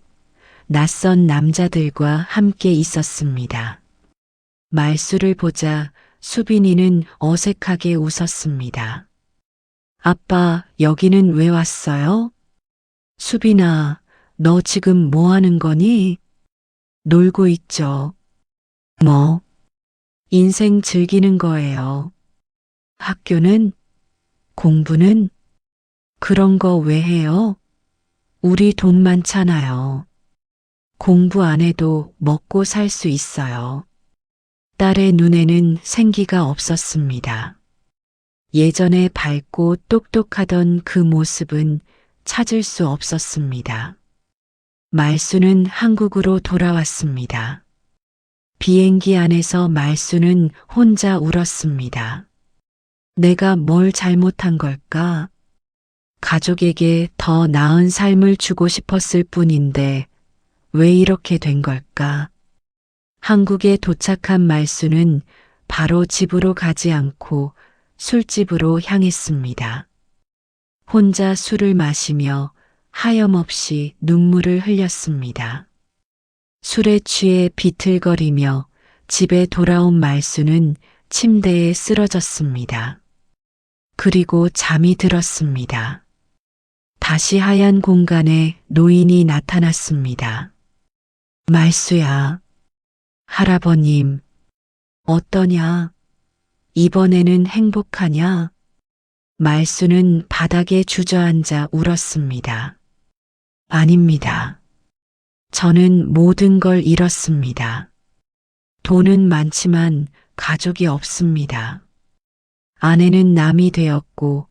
낯선 남자들과 함께 있었습니다. 말수를 보자 수빈이는 어색하게 웃었습니다. 아빠, 여기는 왜 왔어요? 수빈아, 너 지금 뭐 하는 거니? 놀고 있죠. 뭐? 인생 즐기는 거예요. 학교는? 공부는? 그런 거 왜 해요? 우리 돈 많잖아요. 공부 안 해도 먹고 살 수 있어요. 딸의 눈에는 생기가 없었습니다. 예전에 밝고 똑똑하던 그 모습은 찾을 수 없었습니다. 말수는 한국으로 돌아왔습니다. 비행기 안에서 말수는 혼자 울었습니다. 내가 뭘 잘못한 걸까? 가족에게 더 나은 삶을 주고 싶었을 뿐인데 왜 이렇게 된 걸까? 한국에 도착한 말수는 바로 집으로 가지 않고 술집으로 향했습니다. 혼자 술을 마시며 하염없이 눈물을 흘렸습니다. 술에 취해 비틀거리며 집에 돌아온 말수는 침대에 쓰러졌습니다. 그리고 잠이 들었습니다. 다시 하얀 공간에 노인이 나타났습니다. 말수야, 할아버님, 어떠냐? 이번에는 행복하냐? 말수는 바닥에 주저앉아 울었습니다. 아닙니다. 저는 모든 걸 잃었습니다. 돈은 많지만 가족이 없습니다. 아내는 남이 되었고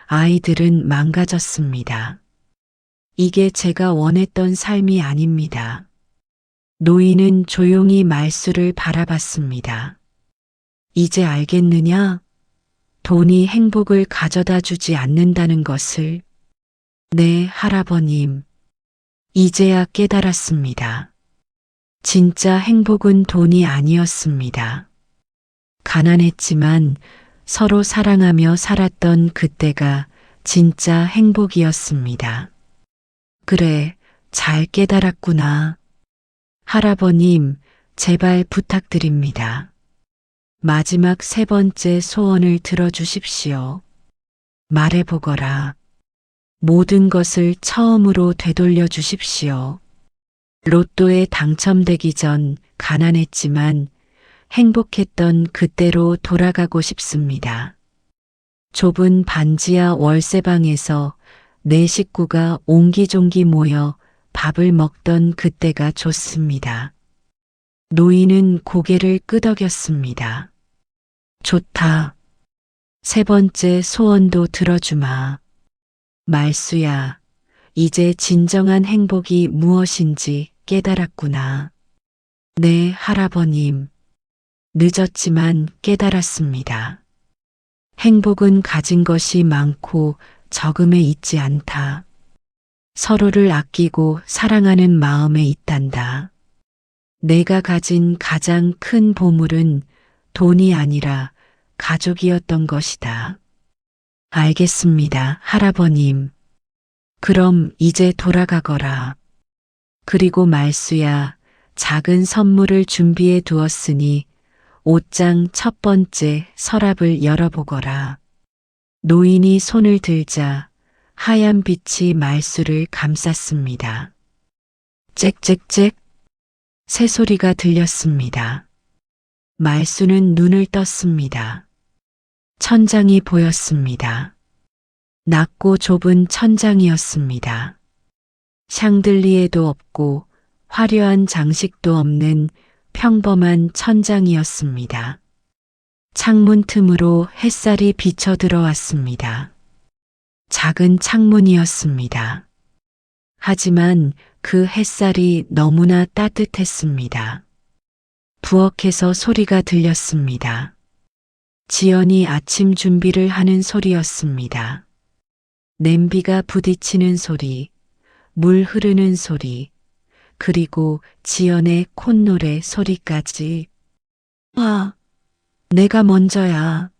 아이들은 망가졌습니다. 이게 제가 원했던 삶이 아닙니다. 노인은 조용히 말수를 바라봤습니다. 이제 알겠느냐? 돈이 행복을 가져다 주지 않는다는 것을. 네, 할아버님. 이제야 깨달았습니다. 진짜 행복은 돈이 아니었습니다. 가난했지만 서로 사랑하며 살았던 그때가 진짜 행복이었습니다. 그래, 잘 깨달았구나. 할아버님, 제발 부탁드립니다. 마지막 세 번째 소원을 들어주십시오. 말해보거라. 모든 것을 처음으로 되돌려 주십시오. 로또에 당첨되기 전 가난했지만 행복했던 그때로 돌아가고 싶습니다. 좁은 반지하 월세방에서 네 식구가 옹기종기 모여 밥을 먹던 그때가 좋습니다. 노인은 고개를 끄덕였습니다. 좋다. 세 번째 소원도 들어주마. 말수야, 이제 진정한 행복이 무엇인지 깨달았구나. 네, 할아버님. 늦었지만 깨달았습니다. 행복은 가진 것이 많고 적음에 있지 않다. 서로를 아끼고 사랑하는 마음에 있단다. 내가 가진 가장 큰 보물은 돈이 아니라 가족이었던 것이다. 알겠습니다, 할아버님. 그럼 이제 돌아가거라. 그리고 말수야, 작은 선물을 준비해 두었으니 옷장 첫 번째 서랍을 열어보거라. 노인이 손을 들자 하얀 빛이 말수를 감쌌습니다. 짹짹짹 새소리가 들렸습니다. 말수는 눈을 떴습니다. 천장이 보였습니다. 낮고 좁은 천장이었습니다. 샹들리에도 없고 화려한 장식도 없는 평범한 천장이었습니다. 창문 틈으로 햇살이 비쳐 들어왔습니다. 작은 창문이었습니다. 하지만 그 햇살이 너무나 따뜻했습니다. 부엌에서 소리가 들렸습니다. 지연이 아침 준비를 하는 소리였습니다. 냄비가 부딪히는 소리, 물 흐르는 소리, 그리고 지연의 콧노래 소리까지. 아, 내가 먼저야.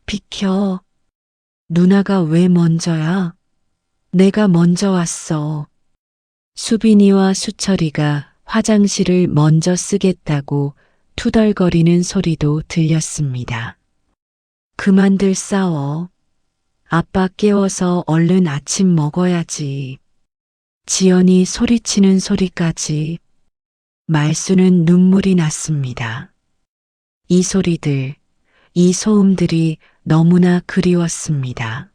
비켜. 누나가 왜 먼저야? 내가 먼저 왔어. 수빈이와 수철이가 화장실을 먼저 쓰겠다고 투덜거리는 소리도 들렸습니다. 그만들 싸워. 아빠 깨워서 얼른 아침 먹어야지. 지연이 소리치는 소리까지. 말수는 눈물이 났습니다. 이 소리들, 이 소음들이 너무나 그리웠습니다.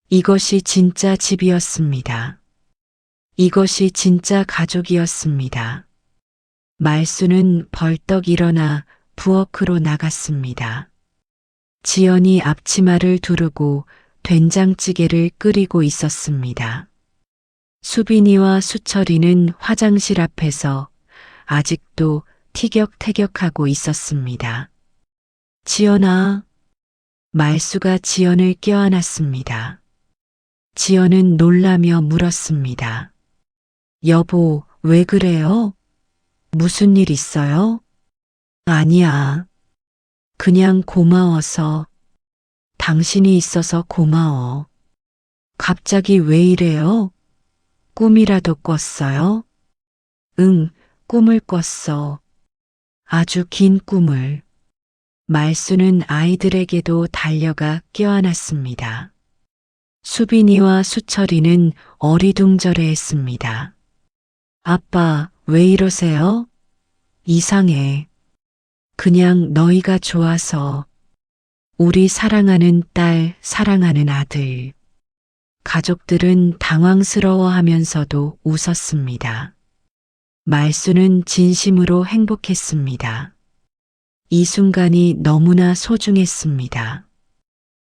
이것이 진짜 집이었습니다. 이것이 진짜 가족이었습니다. 말수는 벌떡 일어나 부엌으로 나갔습니다. 지연이 앞치마를 두르고 된장찌개를 끓이고 있었습니다. 수빈이와 수철이는 화장실 앞에서 아직도 티격태격하고 있었습니다. 지연아. 말수가 지연을 껴안았습니다. 지연은 놀라며 물었습니다. 여보, 왜 그래요? 무슨 일 있어요? 아니야. 그냥 고마워서. 당신이 있어서 고마워. 갑자기 왜 이래요? 꿈이라도 꿨어요? 응, 꿈을 꿨어. 아주 긴 꿈을. 말수는 아이들에게도 달려가 껴안았습니다. 수빈이와 수철이는 어리둥절해했습니다. 아빠, 왜 이러세요? 이상해. 그냥 너희가 좋아서. 우리 사랑하는 딸, 사랑하는 아들. 가족들은 당황스러워하면서도 웃었습니다. 말수는 진심으로 행복했습니다. 이 순간이 너무나 소중했습니다.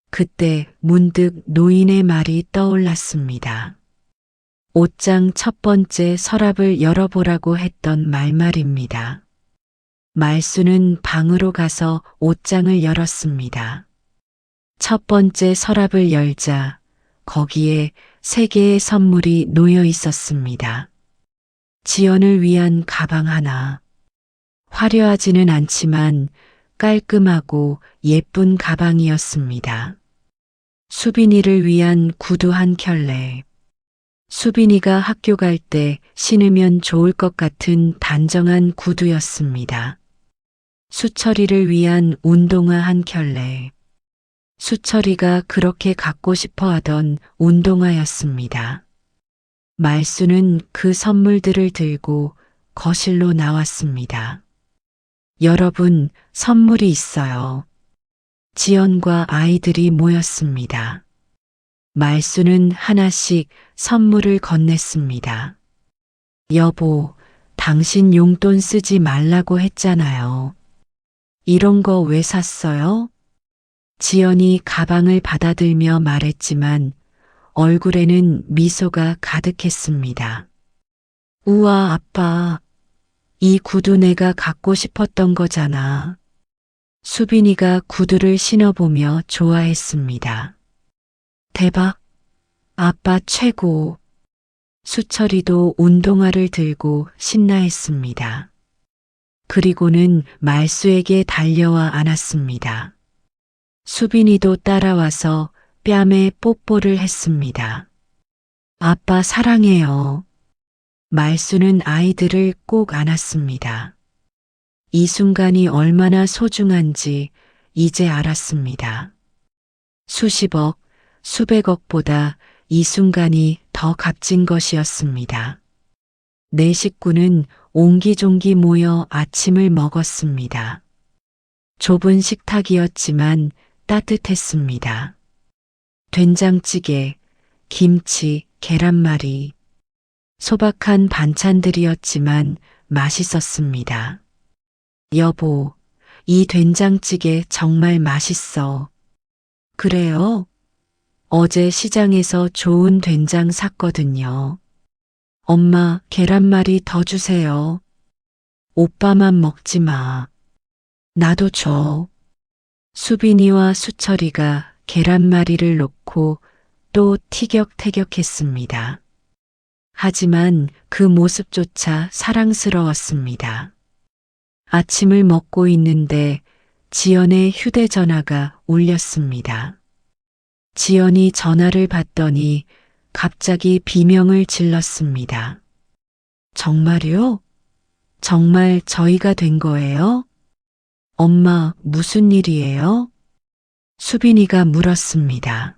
그때 문득 노인의 말이 떠올랐습니다. 옷장 첫 번째 서랍을 열어보라고 했던 말입니다. 말수는 방으로 가서 옷장을 열었습니다. 첫 번째 서랍을 열자 거기에 3개의 선물이 놓여 있었습니다. 지연을 위한 가방 하나. 화려하지는 않지만 깔끔하고 예쁜 가방이었습니다. 수빈이를 위한 구두 한 켤레. 수빈이가 학교 갈 때 신으면 좋을 것 같은 단정한 구두였습니다. 수철이를 위한 운동화 한 켤레. 수철이가 그렇게 갖고 싶어 하던 운동화였습니다. 말수는 그 선물들을 들고 거실로 나왔습니다. 여러분, 선물이 있어요. 지연과 아이들이 모였습니다. 말수는 하나씩 선물을 건넸습니다. 여보, 당신 용돈 쓰지 말라고 했잖아요. 이런 거 왜 샀어요? 지연이 가방을 받아들며 말했지만 얼굴에는 미소가 가득했습니다. 우와, 아빠. 이 구두 내가 갖고 싶었던 거잖아. 수빈이가 구두를 신어보며 좋아했습니다. 대박. 아빠 최고. 수철이도 운동화를 들고 신나했습니다. 그리고는 말수에게 달려와 안았습니다. 수빈이도 따라와서 뺨에 뽀뽀를 했습니다. 아빠 사랑해요. 말수는 아이들을 꼭 안았습니다. 이 순간이 얼마나 소중한지 이제 알았습니다. 수십억, 수백억보다 이 순간이 더 값진 것이었습니다. 네 식구는 옹기종기 모여 아침을 먹었습니다. 좁은 식탁이었지만 따뜻했습니다. 된장찌개, 김치, 계란말이, 소박한 반찬들이었지만 맛있었습니다. 여보, 이 된장찌개 정말 맛있어. 그래요? 어제 시장에서 좋은 된장 샀거든요. 엄마, 계란말이 더 주세요. 오빠만 먹지 마. 나도 줘. 수빈이와 수철이가 계란말이를 놓고 또 티격태격했습니다. 하지만 그 모습조차 사랑스러웠습니다. 아침을 먹고 있는데 지연의 휴대전화가 울렸습니다. 지연이 전화를 받더니 갑자기 비명을 질렀습니다. 정말요? 정말 저희가 된 거예요? 엄마, 무슨 일이에요? 수빈이가 물었습니다.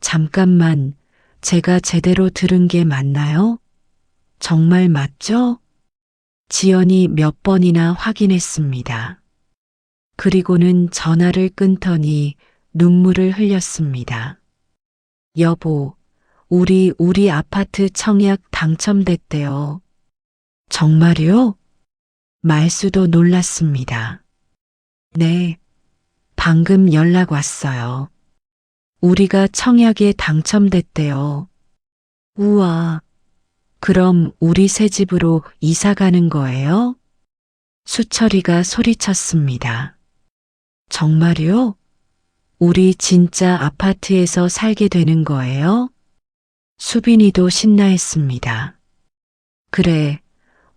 잠깐만, 제가 제대로 들은 게 맞나요? 정말 맞죠? 지연이 몇 번이나 확인했습니다. 그리고는 전화를 끊더니 눈물을 흘렸습니다. 여보, 우리 아파트 청약 당첨됐대요. 정말요? 말수도 놀랐습니다. 네, 방금 연락 왔어요. 우리가 청약에 당첨됐대요. 우와, 그럼 우리 새 집으로 이사 가는 거예요? 수철이가 소리쳤습니다. 정말요? 우리 진짜 아파트에서 살게 되는 거예요? 수빈이도 신나했습니다. 그래,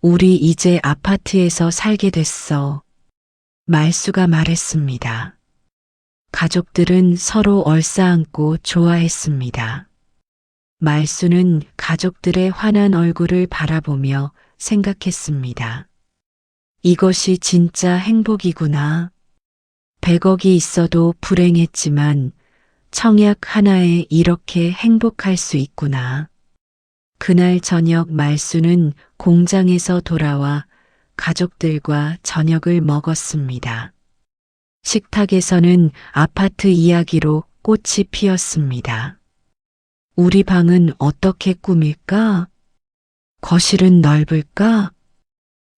우리 이제 아파트에서 살게 됐어. 말수가 말했습니다. 가족들은 서로 얼싸안고 좋아했습니다. 말수는 가족들의 환한 얼굴을 바라보며 생각했습니다. 이것이 진짜 행복이구나. 100억이 있어도 불행했지만 청약 하나에 이렇게 행복할 수 있구나. 그날 저녁 말수는 공장에서 돌아와 가족들과 저녁을 먹었습니다. 식탁에서는 아파트 이야기로 꽃이 피었습니다. 우리 방은 어떻게 꾸밀까? 거실은 넓을까?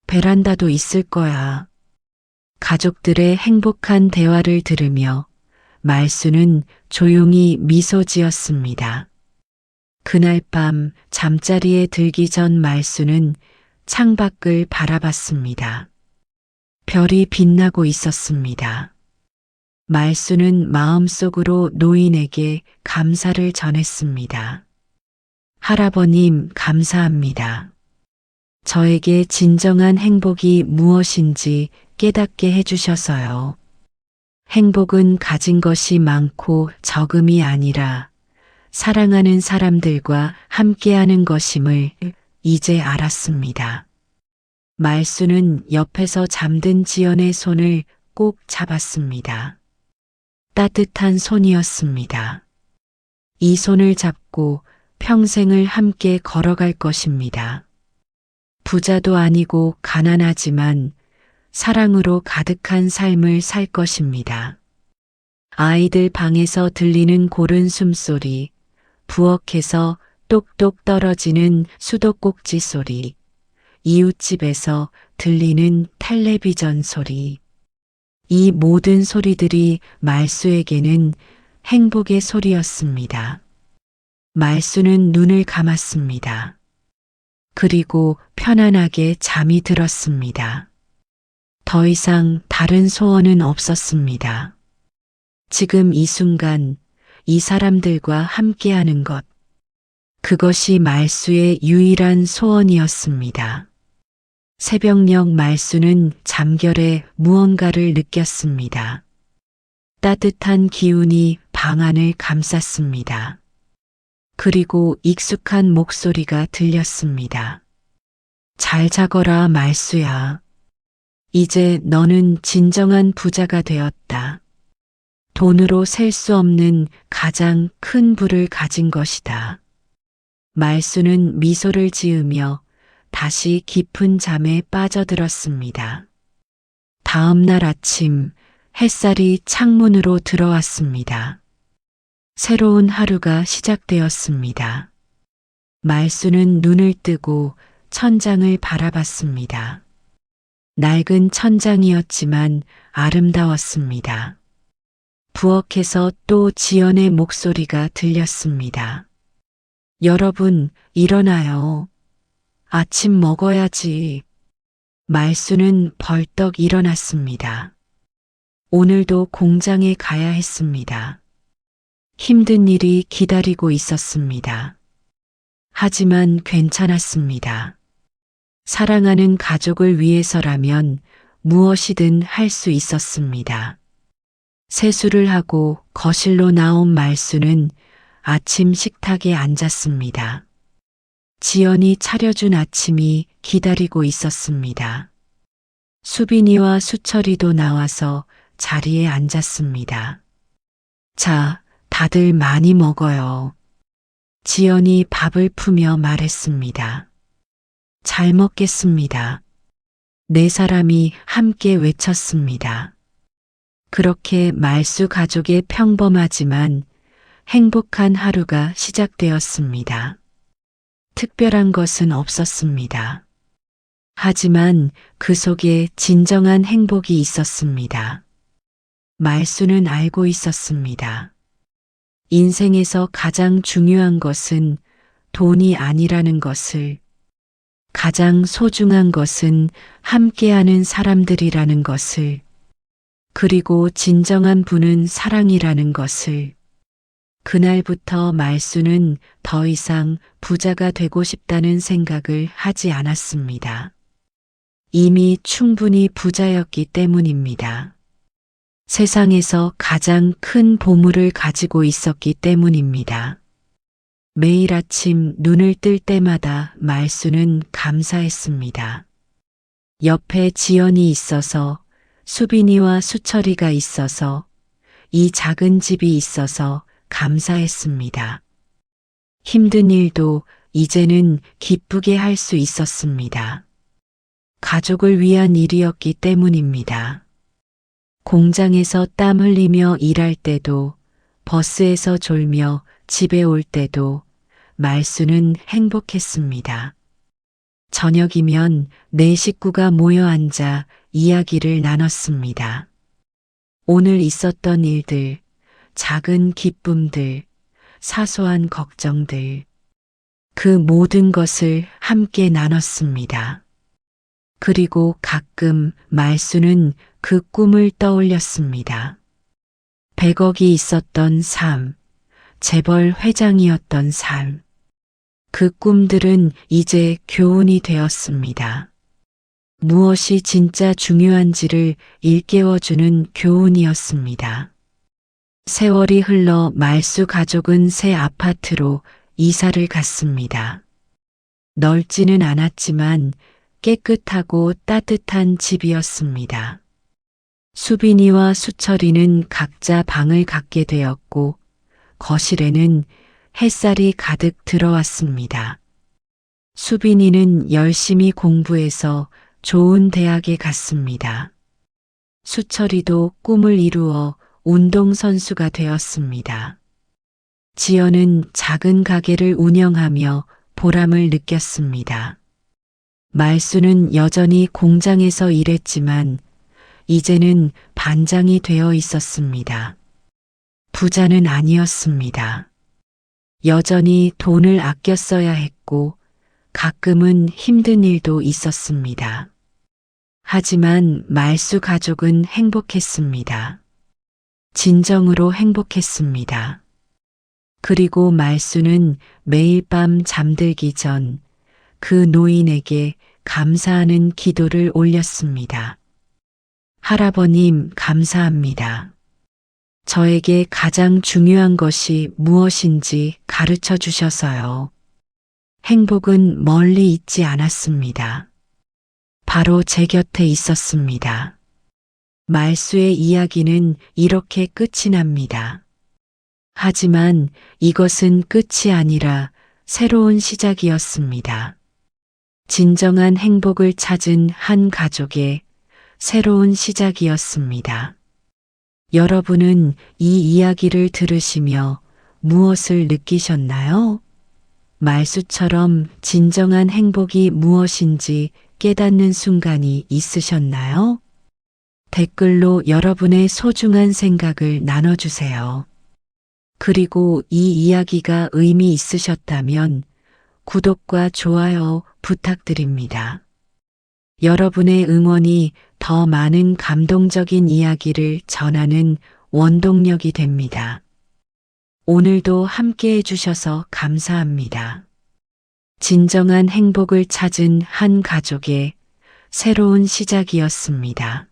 베란다도 있을 거야. 가족들의 행복한 대화를 들으며 말수는 조용히 미소 지었습니다. 그날 밤 잠자리에 들기 전 말수는 창밖을 바라봤습니다. 별이 빛나고 있었습니다. 말수는 마음속으로 노인에게 감사를 전했습니다. 할아버님, 감사합니다. 저에게 진정한 행복이 무엇인지 깨닫게 해주셔서요. 행복은 가진 것이 많고 적음이 아니라 사랑하는 사람들과 함께하는 것임을 이제 알았습니다. 말수는 옆에서 잠든 지연의 손을 꼭 잡았습니다. 따뜻한 손이었습니다. 이 손을 잡고 평생을 함께 걸어갈 것입니다. 부자도 아니고 가난하지만 사랑으로 가득한 삶을 살 것입니다. 아이들 방에서 들리는 고른 숨소리, 부엌에서 똑똑 떨어지는 수도꼭지 소리, 이웃집에서 들리는 텔레비전 소리. 이 모든 소리들이 말수에게는 행복의 소리였습니다. 말수는 눈을 감았습니다. 그리고 편안하게 잠이 들었습니다. 더 이상 다른 소원은 없었습니다. 지금 이 순간 이 사람들과 함께하는 것, 그것이 말수의 유일한 소원이었습니다. 새벽녘 말수는 잠결에 무언가를 느꼈습니다. 따뜻한 기운이 방 안을 감쌌습니다. 그리고 익숙한 목소리가 들렸습니다. 잘 자거라 말수야. 이제 너는 진정한 부자가 되었다. 돈으로 셀 수 없는 가장 큰 부를 가진 것이다. 말수는 미소를 지으며 다시 깊은 잠에 빠져들었습니다. 다음 날 아침 햇살이 창문으로 들어왔습니다. 새로운 하루가 시작되었습니다. 말수는 눈을 뜨고 천장을 바라봤습니다. 낡은 천장이었지만 아름다웠습니다. 부엌에서 또 지연의 목소리가 들렸습니다. 여러분, 일어나요. 아침 먹어야지. 말수는 벌떡 일어났습니다. 오늘도 공장에 가야 했습니다. 힘든 일이 기다리고 있었습니다. 하지만 괜찮았습니다. 사랑하는 가족을 위해서라면 무엇이든 할 수 있었습니다. 세수를 하고 거실로 나온 말수는 아침 식탁에 앉았습니다. 지연이 차려준 아침이 기다리고 있었습니다. 수빈이와 수철이도 나와서 자리에 앉았습니다. 자, 다들 많이 먹어요. 지연이 밥을 푸며 말했습니다. 잘 먹겠습니다. 네 사람이 함께 외쳤습니다. 그렇게 말수 가족의 평범하지만 행복한 하루가 시작되었습니다. 특별한 것은 없었습니다. 하지만 그 속에 진정한 행복이 있었습니다. 말수는 알고 있었습니다. 인생에서 가장 중요한 것은 돈이 아니라는 것을, 가장 소중한 것은 함께하는 사람들이라는 것을, 그리고 진정한 부는 사랑이라는 것을. 그날부터 말수는 더 이상 부자가 되고 싶다는 생각을 하지 않았습니다. 이미 충분히 부자였기 때문입니다. 세상에서 가장 큰 보물을 가지고 있었기 때문입니다. 매일 아침 눈을 뜰 때마다 말수는 감사했습니다. 옆에 지연이 있어서, 수빈이와 수철이가 있어서, 이 작은 집이 있어서 감사했습니다. 힘든 일도 이제는 기쁘게 할 수 있었습니다. 가족을 위한 일이었기 때문입니다. 공장에서 땀 흘리며 일할 때도, 버스에서 졸며 집에 올 때도 말수는 행복했습니다. 저녁이면 네 식구가 모여 앉아 이야기를 나눴습니다. 오늘 있었던 일들, 작은 기쁨들, 사소한 걱정들, 그 모든 것을 함께 나눴습니다. 그리고 가끔 말수는 그 꿈을 떠올렸습니다. 100억이 있었던 삶, 재벌 회장이었던 삶. 그 꿈들은 이제 교훈이 되었습니다. 무엇이 진짜 중요한지를 일깨워주는 교훈이었습니다. 세월이 흘러 말수 가족은 새 아파트로 이사를 갔습니다. 넓지는 않았지만 깨끗하고 따뜻한 집이었습니다. 수빈이와 수철이는 각자 방을 갖게 되었고 거실에는 햇살이 가득 들어왔습니다. 수빈이는 열심히 공부해서 좋은 대학에 갔습니다. 수철이도 꿈을 이루어 운동선수가 되었습니다. 지연은 작은 가게를 운영하며 보람을 느꼈습니다. 말수는 여전히 공장에서 일했지만 이제는 반장이 되어 있었습니다. 부자는 아니었습니다. 여전히 돈을 아껴 써야 했고 가끔은 힘든 일도 있었습니다. 하지만 말수 가족은 행복했습니다. 진정으로 행복했습니다. 그리고 말수는 매일 밤 잠들기 전 그 노인에게 감사하는 기도를 올렸습니다. 할아버님, 감사합니다. 저에게 가장 중요한 것이 무엇인지 가르쳐 주셔서요. 행복은 멀리 있지 않았습니다. 바로 제 곁에 있었습니다. 말수의 이야기는 이렇게 끝이 납니다. 하지만 이것은 끝이 아니라 새로운 시작이었습니다. 진정한 행복을 찾은 한 가족의 새로운 시작이었습니다. 여러분은 이 이야기를 들으시며 무엇을 느끼셨나요? 말수처럼 진정한 행복이 무엇인지 깨닫는 순간이 있으셨나요? 댓글로 여러분의 소중한 생각을 나눠주세요. 그리고 이 이야기가 의미 있으셨다면 구독과 좋아요 부탁드립니다. 여러분의 응원이 더 많은 감동적인 이야기를 전하는 원동력이 됩니다. 오늘도 함께 해주셔서 감사합니다. 진정한 행복을 찾은 한 가족의 새로운 시작이었습니다.